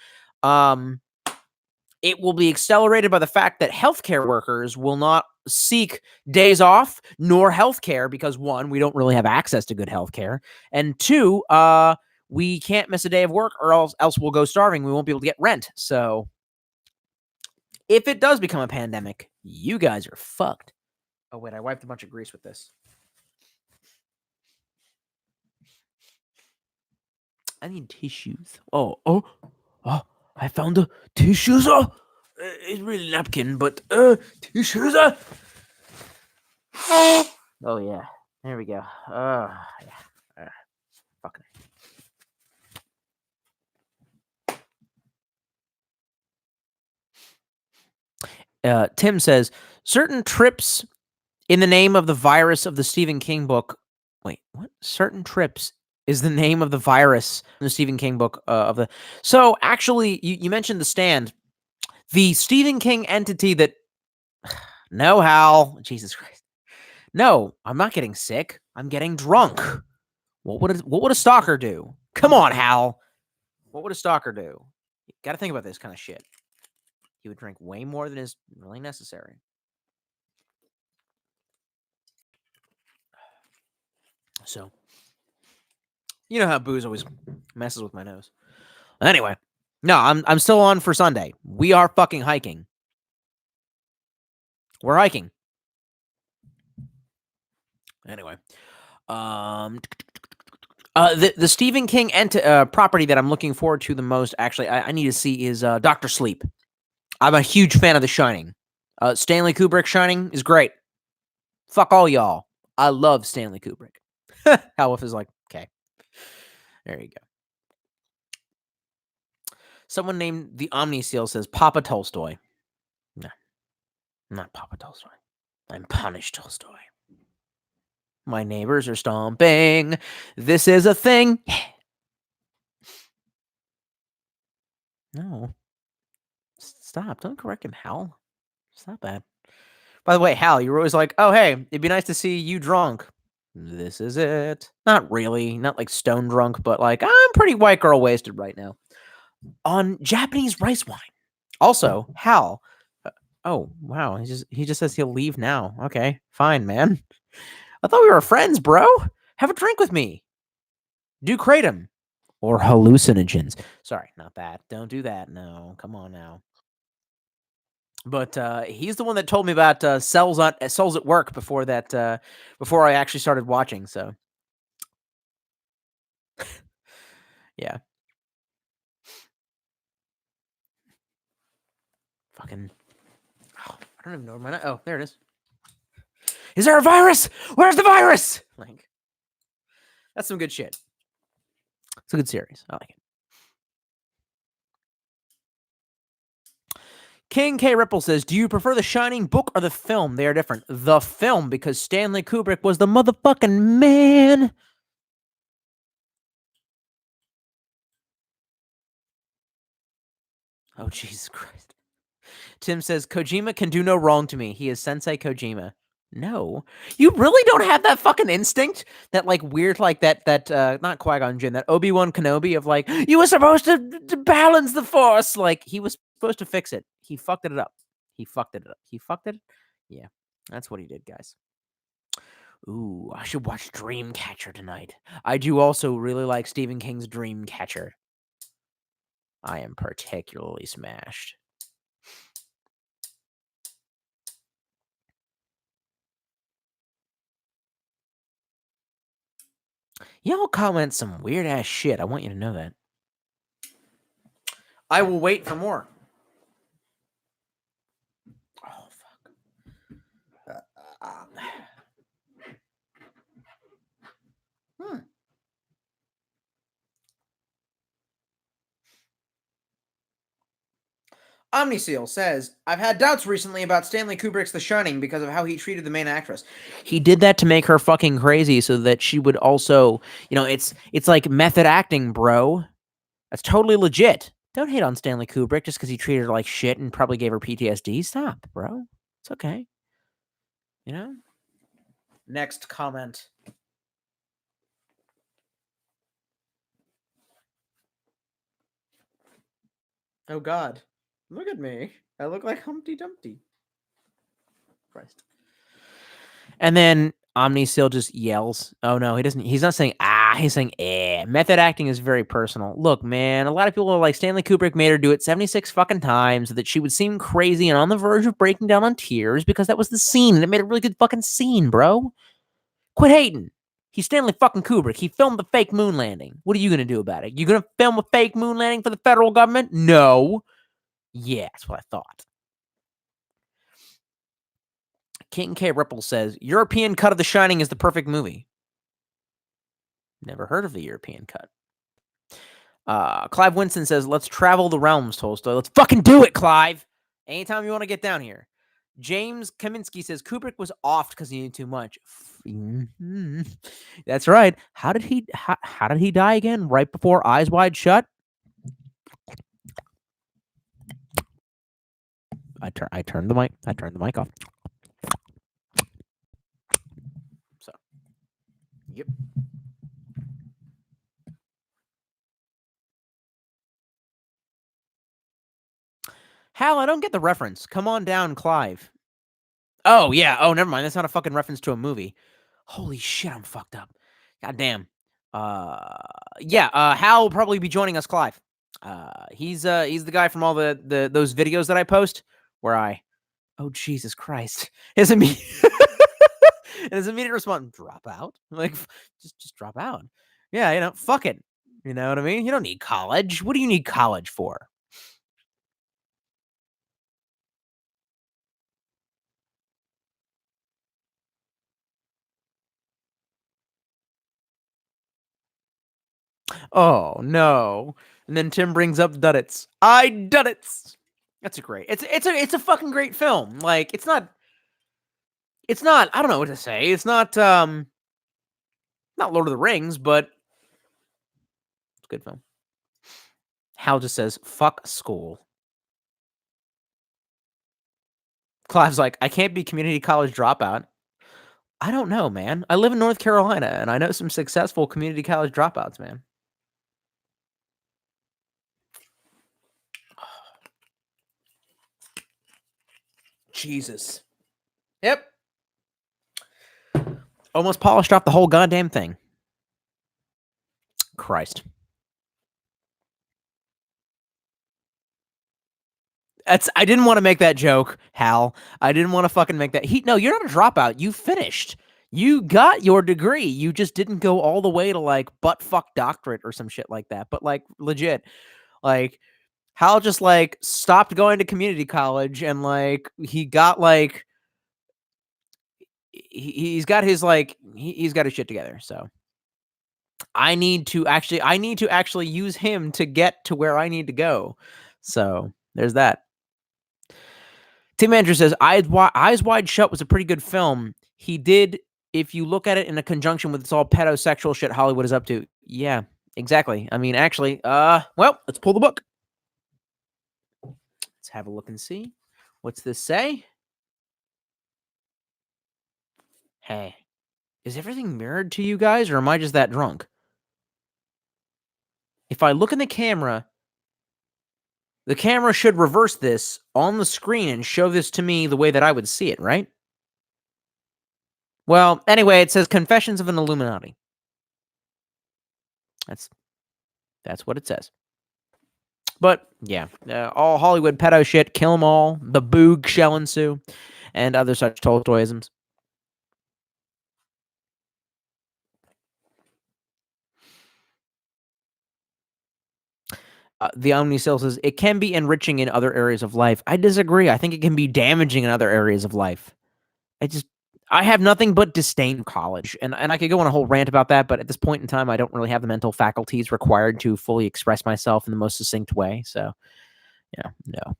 Speaker 1: it will be accelerated by the fact that healthcare workers will not seek days off nor healthcare because, one, we don't really have access to good healthcare, and two, we can't miss a day of work or else we'll go starving. We won't be able to get rent. So if it does become a pandemic, you guys are fucked. Oh, wait, I wiped a bunch of grease with this. I need tissues. Oh, I found the tissues. It's really napkin, but tissues. Oh yeah, there we go. Yeah. Fucking. Tim says certain trips in the name of the virus of the Stephen King book. Wait, what? Certain trips is the name of the virus in the Stephen King book of the. So actually, you mentioned The Stand, the Stephen King entity that. No, Hal. Jesus Christ. No, I'm not getting sick. I'm getting drunk. What would a stalker do? Come on, Hal. What would a stalker do? You got to think about this kind of shit. He would drink way more than is really necessary. So, you know how booze always messes with my nose. Anyway, no, I'm still on for Sunday. We are fucking hiking. We're hiking. Anyway, the Stephen King property that I'm looking forward to the most, actually, I need to see is Doctor Sleep. I'm a huge fan of The Shining. Stanley Kubrick's Shining is great. Fuck all y'all. I love Stanley Kubrick. Howif is like, okay. There you go. Someone named the Omni Seal says Papa Tolstoy. No, I'm not Papa Tolstoy. I'm Punish Tolstoy. My neighbors are stomping. This is a thing. No. Stop. Don't correct him, Hal. Stop that. By the way, Hal, you were always like, oh, hey, it'd be nice to see you drunk. This is it. Not really. Not like stone drunk, but like, I'm pretty white girl wasted right now. On Japanese rice wine. Also, Hal. Oh, wow. He just says he'll leave now. Okay, fine, man. I thought we were friends, bro. Have a drink with me. Do kratom. Or hallucinogens. Sorry, not that. Don't do that. No, come on now. But he's the one that told me about cells at work before that. Before I actually started watching. So, yeah. Fucking. Oh, I don't even know where my. Oh, there it is. Is there a virus? Where's the virus? Like, that's some good shit. It's a good series. I like it. King K. Ripple says, do you prefer The Shining book or the film? They are different. The film, because Stanley Kubrick was the motherfucking man. Oh, Jesus Christ. Tim says, Kojima can do no wrong to me. He is Sensei Kojima. No. You really don't have that fucking instinct? That, like, weird, like, not Qui-Gon Jinn, that Obi-Wan Kenobi of, like, you were supposed to balance the Force. Like, he was supposed to fix it. He fucked it up. He fucked it up. He fucked it? Yeah, that's what he did, guys. Ooh, I should watch Dreamcatcher tonight. I do also really like Stephen King's Dreamcatcher. I am particularly smashed. Y'all comment some weird ass shit. I want you to know that. I will wait for more. Oh, fuck. Omniseal says, I've had doubts recently about Stanley Kubrick's The Shining because of how he treated the main actress. He did that to make her fucking crazy so that she would also, it's like method acting, bro. That's totally legit. Don't hate on Stanley Kubrick just because he treated her like shit and probably gave her PTSD. Stop, bro. It's okay. Next comment. Oh, God. Look at me. I look like Humpty Dumpty. Christ. And then Omniseal just yells. Oh, no, he doesn't. He's not saying, he's saying, eh. Method acting is very personal. Look, man, a lot of people are like, Stanley Kubrick made her do it 76 fucking times so that she would seem crazy and on the verge of breaking down on tears because that was the scene. And it made a really good fucking scene, bro. Quit hating. He's Stanley fucking Kubrick. He filmed the fake moon landing. What are you going to do about it? You going to film a fake moon landing for the federal government? No. Yeah, that's what I thought. King K. Ripple says, European cut of The Shining is the perfect movie. Never heard of the European cut. Clive Winston says, let's travel the realms, Tolstoy. Let's fucking do it, Clive. Anytime you want to get down here. James Kaminsky says, Kubrick was off because he knew too much. That's right. How did he die again? Right before Eyes Wide Shut? I turned the mic off. So, yep. Hal, I don't get the reference. Come on down, Clive. Oh, yeah. Oh, never mind. That's not a fucking reference to a movie. Holy shit, I'm fucked up. God damn. Hal will probably be joining us, Clive. He's the guy from all the those videos that I post where oh, Jesus Christ. His immediate response, drop out? Like, just drop out. Yeah, fuck it. You know what I mean? You don't need college. What do you need college for? Oh, no. And then Tim brings up Duddits. I Duddits. That's a great. It's a fucking great film. Like, it's not, I don't know what to say. It's not Lord of the Rings, but it's a good film. Hal just says, fuck school. Clive's like, I can't be community college dropout. I don't know, man. I live in North Carolina, and I know some successful community college dropouts, man. Jesus. Yep. Almost polished off the whole goddamn thing. Christ. I didn't want to make that joke, Hal. I didn't want to fucking make that. No, you're not a dropout. You finished. You got your degree. You just didn't go all the way to like butt fuck doctorate or some shit like that. But like legit, like Hal just like stopped going to community college and like he got like he's got his like he's got his shit together. So I need to actually use him to get to where I need to go. So there's that. Tim Andrew says, Eyes Wide Shut was a pretty good film. He did, if you look at it in a conjunction with this all pedosexual shit Hollywood is up to. Yeah, exactly. I mean, actually, well, let's pull the book. Let's have a look and see. What's this say? Hey, is everything mirrored to you guys, or am I just that drunk? If I look in the camera should reverse this on the screen and show this to me the way that I would see it, right? Well, anyway, it says Confessions of an Illuminati. That's what it says. But, yeah, all Hollywood pedo shit, kill them all, the boog shall ensue, and other such Tolstoyisms. The Omnisil says, it can be enriching in other areas of life. I disagree. I think it can be damaging in other areas of life. I have nothing but disdain for college. And I could go on a whole rant about that, but at this point in time, I don't really have the mental faculties required to fully express myself in the most succinct way. So, yeah, no.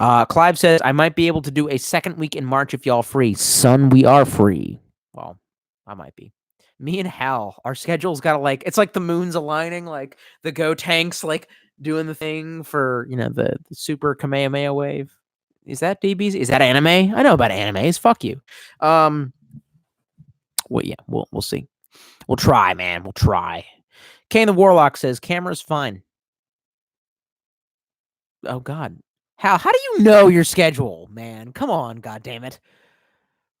Speaker 1: Clive says, I might be able to do a second week in March if y'all free. Son, we are free. Well, I might be. Me and Hal, our schedule's got to like, it's like the moon's aligning, like the Go Tanks, like doing the thing for, the super Kamehameha wave. Is that DBZ? Is that anime? I know about animes. Fuck you. Well, yeah, we'll see. We'll try, man. We'll try. Kane the Warlock says, camera's fine. Oh, God. How do you know your schedule, man? Come on, goddammit.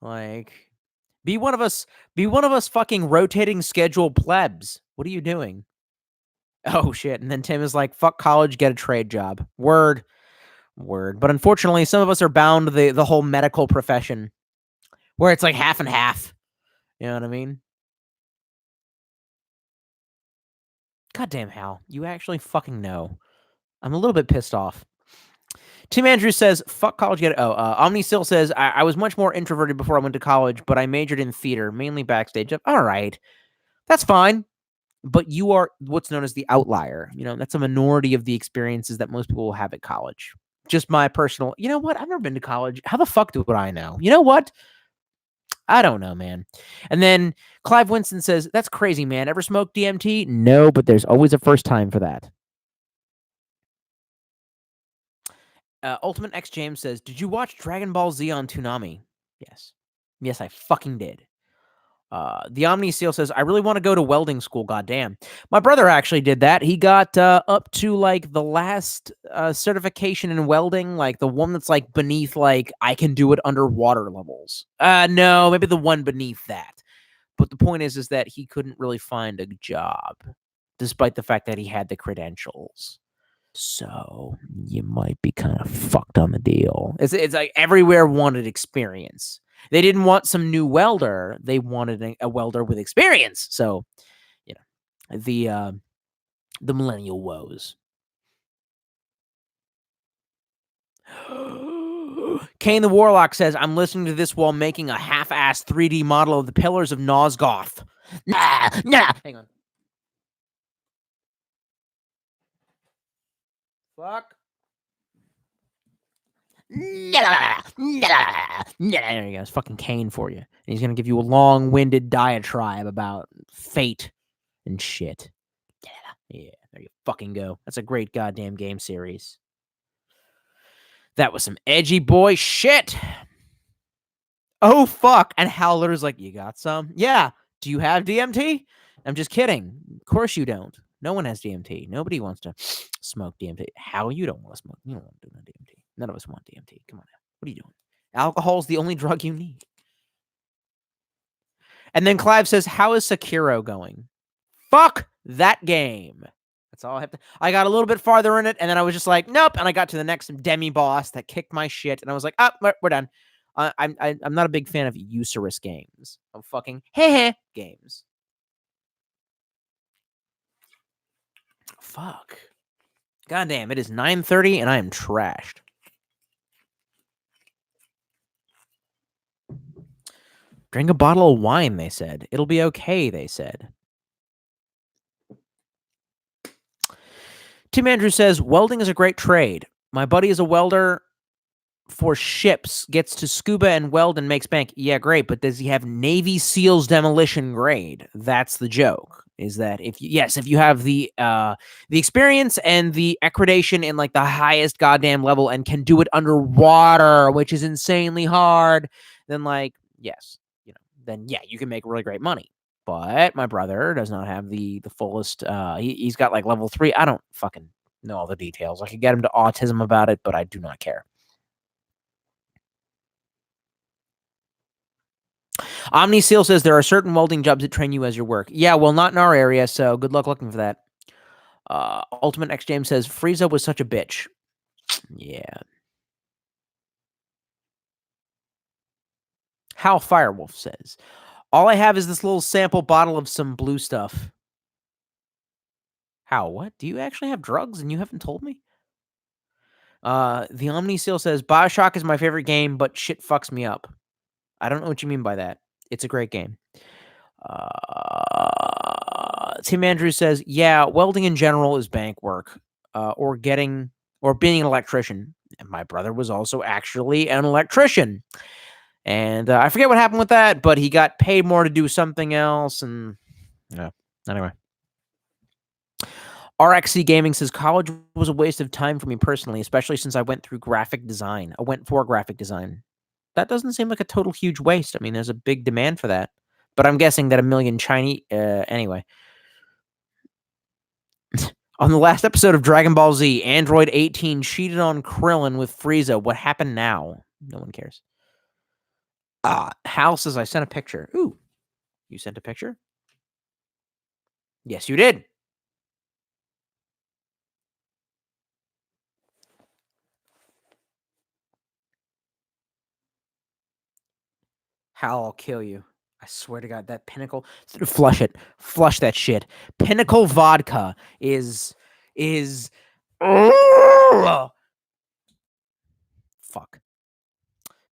Speaker 1: Like, be one of us fucking rotating schedule plebs. What are you doing? Oh, shit. And then Tim is like, fuck college, get a trade job. Word. But unfortunately, some of us are bound to the whole medical profession where it's like half and half. You know what I mean? Goddamn, Hal. You actually fucking know. I'm a little bit pissed off. Tim Andrews says, fuck college, get it. Omnisil says, I was much more introverted before I went to college, but I majored in theater, mainly backstage. All right. That's fine. But you are what's known as the outlier. That's a minority of the experiences that most people will have at college. Just my personal, you know what? I've never been to college. How the fuck do I know? You know what? I don't know, man. And then Clive Winston says, that's crazy, man. Ever smoked DMT? No, but there's always a first time for that. Ultimate X James says, did you watch Dragon Ball Z on Toonami? Yes, I fucking did. The Omni Seal says, I really want to go to welding school, goddamn. My brother actually did that. He got up to like the last certification in welding, like the one that's like beneath like I can do it underwater levels. No, maybe the one beneath that. But the point is that he couldn't really find a job, despite the fact that he had the credentials. So you might be kind of fucked on the deal. It's like everywhere wanted experience. They didn't want some new welder. They wanted a welder with experience. So, the millennial woes. Kane the Warlock says, I'm listening to this while making a half-assed 3D model of the Pillars of Nosgoth. Nah. Hang on. Fuck. There you go. It's fucking Kane for you. And he's going to give you a long-winded diatribe about fate and shit. Yeah, there you fucking go. That's a great goddamn game series. That was some edgy boy shit. Oh, fuck. And Howler's like, you got some? Yeah. Do you have DMT? I'm just kidding. Of course you don't. No one has DMT. Nobody wants to smoke DMT. How you don't want to smoke? You don't want to do no DMT. None of us want DMT. Come on now. What are you doing? Alcohol's the only drug you need. And then Clive says, how is Sekiro going? Fuck that game. That's all I have to. I got a little bit farther in it, and then I was just like, nope. And I got to the next demi boss that kicked my shit, and I was like, we're done. I'm not a big fan of usurious games. Of fucking games. Fuck. Goddamn, it is 9:30 and I am trashed. Drink a bottle of wine, they said. It'll be okay, they said. Tim Andrews says, welding is a great trade. My buddy is a welder for ships, gets to scuba and weld and makes bank. Yeah, great, but does he have Navy SEALs demolition grade? That's the joke. Is that if you have the experience and the accreditation in like the highest goddamn level and can do it underwater, which is insanely hard, then like yes, then yeah, you can make really great money. But my brother does not have the fullest. He's got like level 3. I don't fucking know all the details. I could get him to autism about it, but I do not care. Omni Seal says there are certain welding jobs that train you as your work. Yeah, well, not in our area, so good luck looking for that. Ultimate X James says Frieza was such a bitch. Yeah. Hal Firewolf says, all I have is this little sample bottle of some blue stuff. How? What? Do you actually have drugs and you haven't told me? The Omni Seal says BioShock is my favorite game, but shit fucks me up. I don't know what you mean by that. It's a great game. Tim Andrews says, yeah, welding in general is bank work, or being an electrician. And my brother was also actually an electrician. And I forget what happened with that, but he got paid more to do something else. And yeah, anyway. RXC Gaming says college was a waste of time for me personally, especially since I went through graphic design. I went for graphic design. That doesn't seem like a total huge waste. I mean, there's a big demand for that. But I'm guessing that a million Chinese... anyway. On the last episode of Dragon Ball Z, Android 18 cheated on Krillin with Frieza. What happened now? No one cares. Hal says, I sent a picture. Ooh, you sent a picture? Yes, you did. Hal, I'll kill you. I swear to God, that Pinnacle... Flush it. Flush that shit. Pinnacle vodka is... Fuck.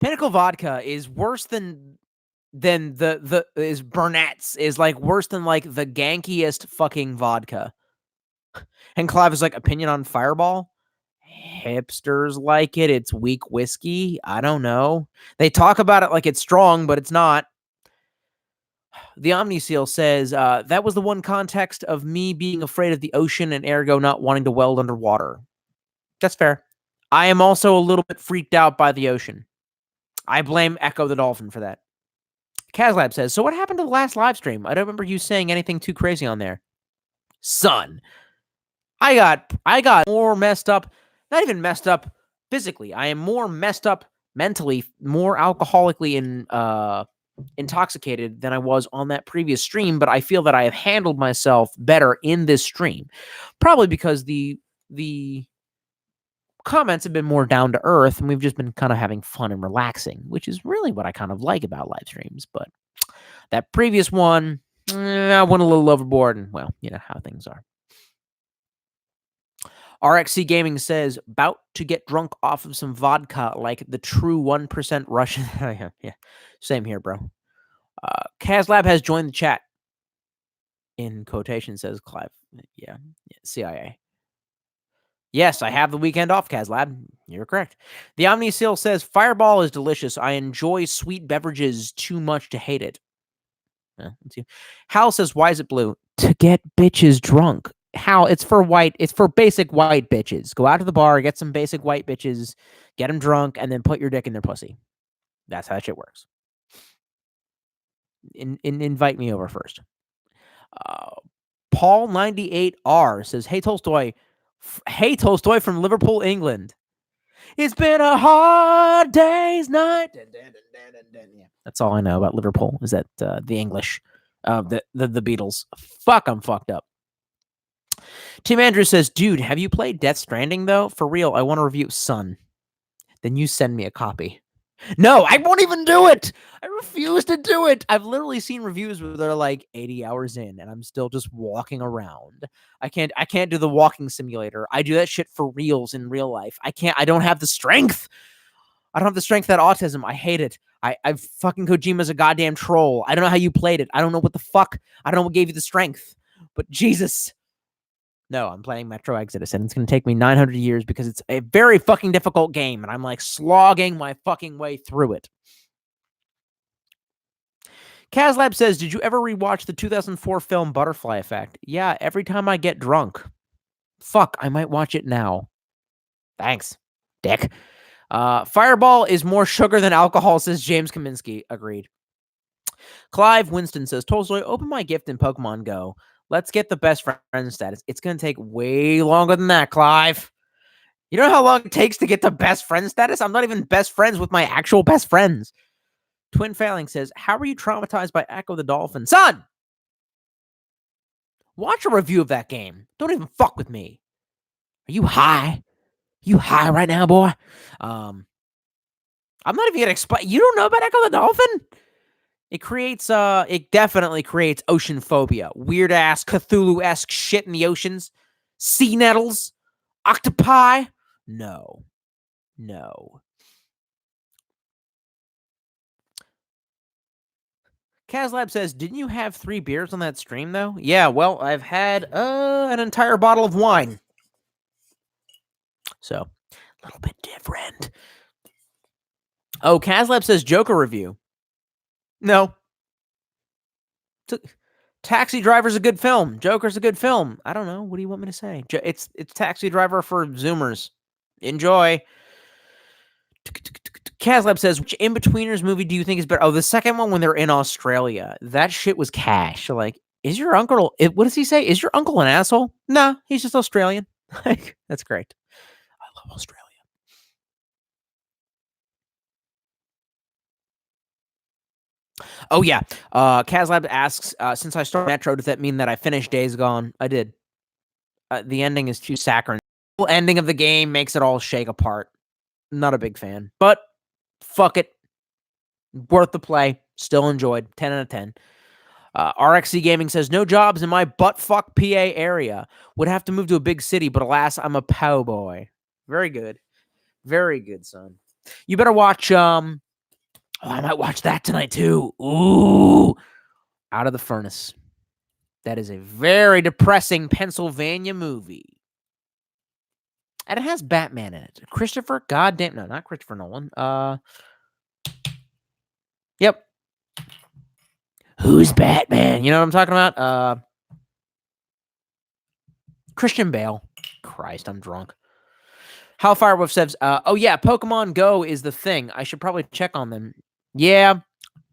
Speaker 1: Pinnacle vodka is worse than is Burnett's, is like worse than like the gankiest fucking vodka. And Clive is like, opinion on Fireball? Hipsters like it. It's weak whiskey. I don't know. They talk about it like it's strong, but it's not. The Omniseal says, that was the one context of me being afraid of the ocean and ergo not wanting to weld underwater. That's fair. I am also a little bit freaked out by the ocean. I blame Echo the Dolphin for that. Kazlab says, so what happened to the last live stream? I don't remember you saying anything too crazy on there. Son, I got more messed up, not even messed up physically. I am more messed up mentally, more alcoholically intoxicated than I was on that previous stream, but I feel that I have handled myself better in this stream. Probably because the comments have been more down to earth, and we've just been kind of having fun and relaxing, which is really what I kind of like about live streams. But that previous one, I went a little overboard, and well, you know how things are. RXC Gaming says, about to get drunk off of some vodka like the true 1% Russian. Yeah, same here, bro. Kazlab has joined the chat. In quotation, says Clive. Yeah, CIA. Yes, I have the weekend off, Kazlab. You're correct. The Omniseal says, Fireball is delicious. I enjoy sweet beverages too much to hate it. Let's see. Hal says, why is it blue? To get bitches drunk. Hal, it's for basic white bitches. Go out to the bar, get some basic white bitches, get them drunk, and then put your dick in their pussy. That's how that shit works. Invite me over first. Paul98R says, hey, Tolstoy. Hey, Tolstoy from Liverpool, England. It's been a hard day's night. Yeah, that's all I know about Liverpool, is that the English, the Beatles. Fuck, I'm fucked up. Tim Andrews says, dude, have you played Death Stranding, though? For real, I want to review. Son, then you send me a copy. No, I won't even do it. I refuse to do it. I've literally seen reviews where they're like 80 hours in and I'm still just walking around. I can't do the walking simulator. I do that shit for reals in real life. I don't have the strength. I don't have the strength that autism. I hate it. I fucking Kojima's a goddamn troll. I don't know how you played it. I don't know what the fuck. I don't know what gave you the strength. But Jesus. No, I'm playing Metro Exodus, and it's going to take me 900 years because it's a very fucking difficult game, and I'm, like, slogging my fucking way through it. Kazlab says, did you ever rewatch the 2004 film Butterfly Effect? Yeah, every time I get drunk. Fuck, I might watch it now. Thanks, dick. Fireball is more sugar than alcohol, says James Kaminsky. Agreed. Clive Winston says, Tolstoy, open my gift in Pokemon Go. Let's get the best friend status. It's going to take way longer than that, Clive. You know how long it takes to get the best friend status? I'm not even best friends with my actual best friends. Twin Failing says, how are you traumatized by Echo the Dolphin? Son! Watch a review of that game. Don't even fuck with me. Are you high? You high right now, boy? I'm not even going to explain. You don't know about Echo the Dolphin? It definitely creates ocean phobia. Weird ass Cthulhu-esque shit in the oceans. Sea nettles. Octopi. No. Kazlab says, didn't you have 3 beers on that stream, though? Yeah, well, I've had an entire bottle of wine. So, A little bit different. Oh, Kazlab says Joker review. No. Taxi Driver's a good film. Joker's a good film. I don't know. What do you want me to say? It's Taxi Driver for Zoomers. Enjoy. Kazlab says, which In-Betweeners movie do you think is better? Oh, the second one when they're in Australia. That shit was cash. Like, is your uncle... What does he say? Is your uncle an asshole? Nah, he's just Australian. Like, that's great. I love Australia. Oh, yeah. Kazlab asks, since I started Metro, does that mean that I finished Days Gone? I did. The ending is too saccharine. The ending of the game makes it all shake apart. Not a big fan. But, fuck it. Worth the play. Still enjoyed. 10 out of 10. RXC Gaming says, no jobs in my butt-fuck PA area. Would have to move to a big city, but alas, I'm a POW boy. Very good. Very good, son. You better watch, I might watch that tonight, too. Ooh. Out of the Furnace. That is a very depressing Pennsylvania movie. And it has Batman in it. Christopher? Goddamn. No, not Christopher Nolan. Yep. Who's Batman? You know what I'm talking about? Christian Bale. Christ, I'm drunk. Hellfire Wolf says, oh yeah, Pokemon Go is the thing. I should probably check on them. Yeah.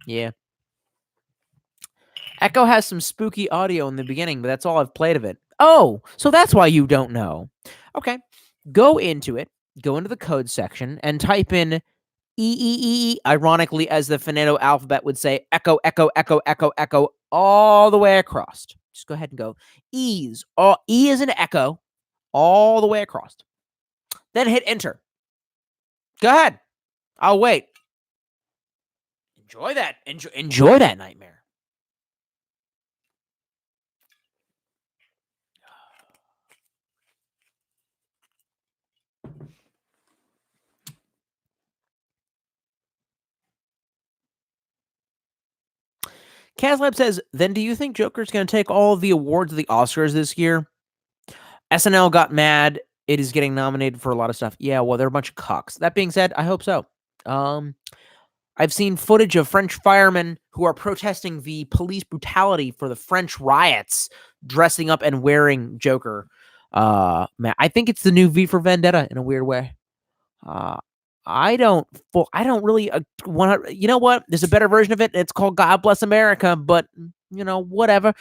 Speaker 1: Yeah. Echo has some spooky audio in the beginning, but that's all I've played of it. Oh, so that's why you don't know. Okay. Go into it. Go into the code section and type in E, ironically, as the Finado alphabet would say, echo, echo, echo, echo, echo, all the way across. Just go ahead and go. E's. E is an echo, all the way across. Then hit enter. Go ahead. I'll wait. Enjoy that. Enjoy that nightmare. Kazlab says, then do you think Joker's going to take all of the awards of the Oscars this year? SNL got mad. It is getting nominated for a lot of stuff. Yeah, well, they're a bunch of cocks. That being said, I hope so. I've seen footage of French firemen who are protesting the police brutality for the French riots, dressing up and wearing Joker. Man, I think it's the new V for Vendetta in a weird way. I don't really want to. You know what? There's a better version of it. It's called God Bless America, but you know, whatever.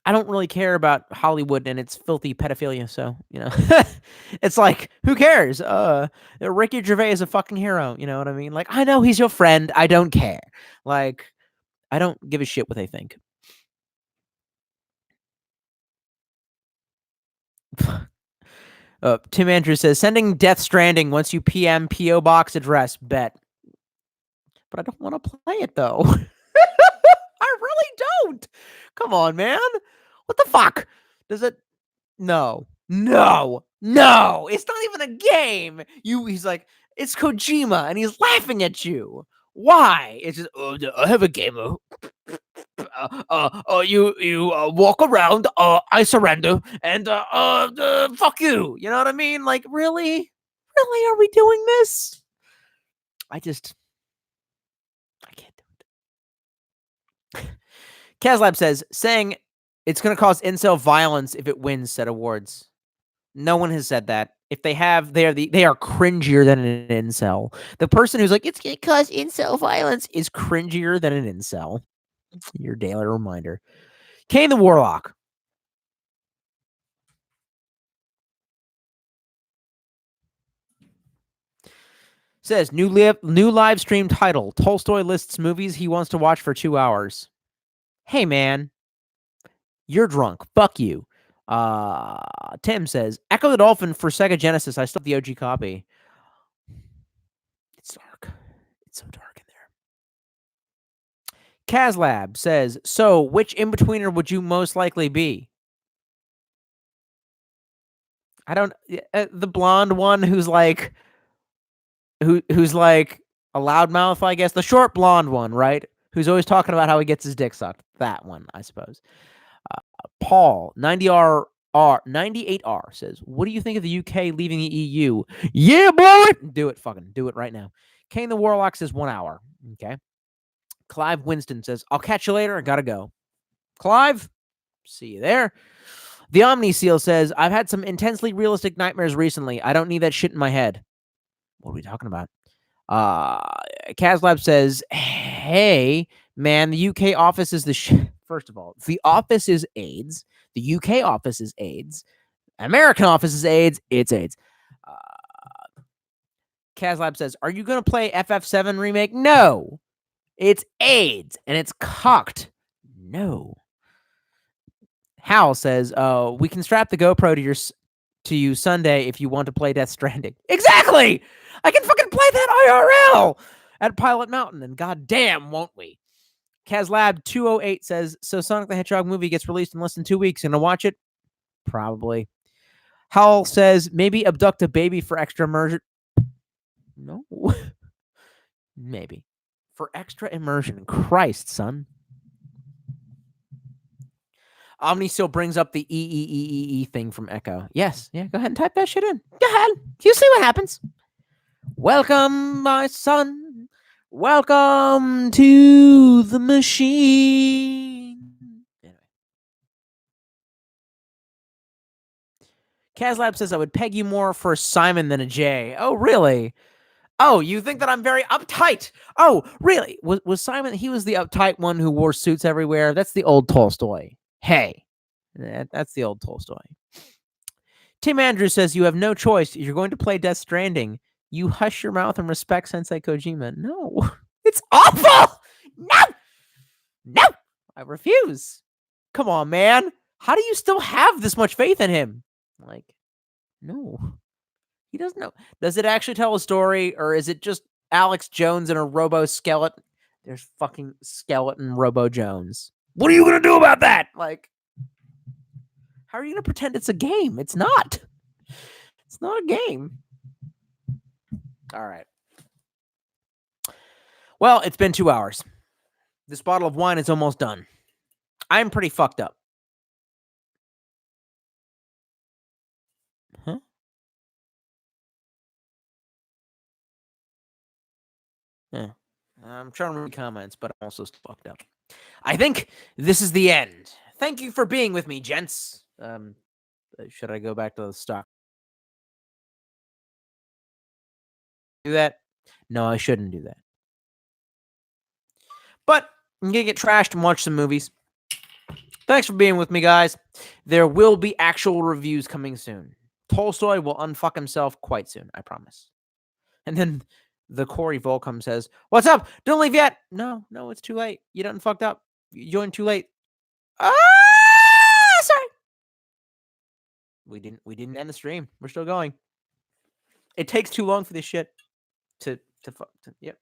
Speaker 1: I don't really care about Hollywood and its filthy pedophilia, so, you know, it's like, who cares? Ricky Gervais is a fucking hero, you know what I mean? Like, I know he's your friend, I don't care. Like, I don't give a shit what they think. Tim Andrews says, sending Death Stranding once you PM P.O. Box address, bet. But I don't want to play it, though. I really don't. Come on, man. What the fuck? Does it? No. It's not even a game. He's like, it's Kojima, and he's laughing at you. Why? It's just, I have a gamer. You walk around. I surrender, and fuck you. You know what I mean? Like, really, are we doing this? I can't do it. Kazlab says, saying it's going to cause incel violence if it wins said awards. No one has said that. If they have, they are cringier than an incel. The person who's like, it's going to cause incel violence is cringier than an incel. Your daily reminder. Kane the Warlock. Says, new live stream title. Tolstoy lists movies he wants to watch for 2 hours. Hey, man. You're drunk. Fuck you. Tim says, Echo the Dolphin for Sega Genesis. I still have the OG copy. It's dark. It's so dark in there. Kazlab says, so which in-betweener would you most likely be? I don't... the blonde one who's like... Who's like a loudmouth, I guess. The short blonde one, right? Who's always talking about how he gets his dick sucked. That one, I suppose. Paul, 90R 98R says, what do you think of the UK leaving the EU? Yeah, boy! Do it, fucking do it right now. Kane the Warlock says 1 hour. Okay. Clive Winston says, I'll catch you later. I gotta go. Clive, see you there. The Omni Seal says, I've had some intensely realistic nightmares recently. I don't need that shit in my head. What are we talking about? Kazlab says, hey, man, the UK office is the First of all, the office is AIDS. The UK office is AIDS. American office is AIDS. It's AIDS. Kazlab says, are you going to play FF7 remake? No. It's AIDS, and it's cocked. No. Hal says, we can strap the GoPro to you Sunday if you want to play Death Stranding. Exactly! I can fucking play that IRL at Pilot Mountain, and goddamn, won't we? Kazlab208 says, so Sonic the Hedgehog movie gets released in less than 2 weeks. Gonna watch it? Probably. Howell says, maybe abduct a baby for extra immersion. No. Maybe. For extra immersion. Christ, son. Omni still brings up the E thing from Echo. Yes. Yeah, go ahead and type that shit in. Go ahead. You see what happens. Welcome, my son. Welcome to the machine. Anyway. Kazlab says, I would peg you more for a Simon than a J. Oh, really? Oh, you think that I'm very uptight? Oh, really? Was Simon, he was the uptight one who wore suits everywhere? That's the old Tolstoy. Hey, that's the old Tolstoy. Tim Andrews says, you have no choice. You're going to play Death Stranding. You hush your mouth and respect Sensei Kojima. No, it's awful. No, I refuse. Come on, man. How do you still have this much faith in him? Like, no. He doesn't know. Does it actually tell a story, or is it just Alex Jones and a robo-skeleton? There's fucking skeleton Robo-Jones. What are you going to do about that? Like, how are you going to pretend it's a game? It's not. It's not a game. All right. Well, it's been 2 hours. This bottle of wine is almost done. I'm pretty fucked up. Huh? Yeah. I'm trying to read comments, but I'm also fucked up. I think this is the end. Thank you for being with me, gents. Should I go back to the stock? Do that? No, I shouldn't do that. But I'm going to get trashed and watch some movies. Thanks for being with me, guys. There will be actual reviews coming soon. Tolstoy will unfuck himself quite soon, I promise. And then the Corey Volcom says, what's up? Don't leave yet. No, it's too late. You done fucked up. You joined too late. Sorry. We didn't end the stream. We're still going. It takes too long for this shit to yep.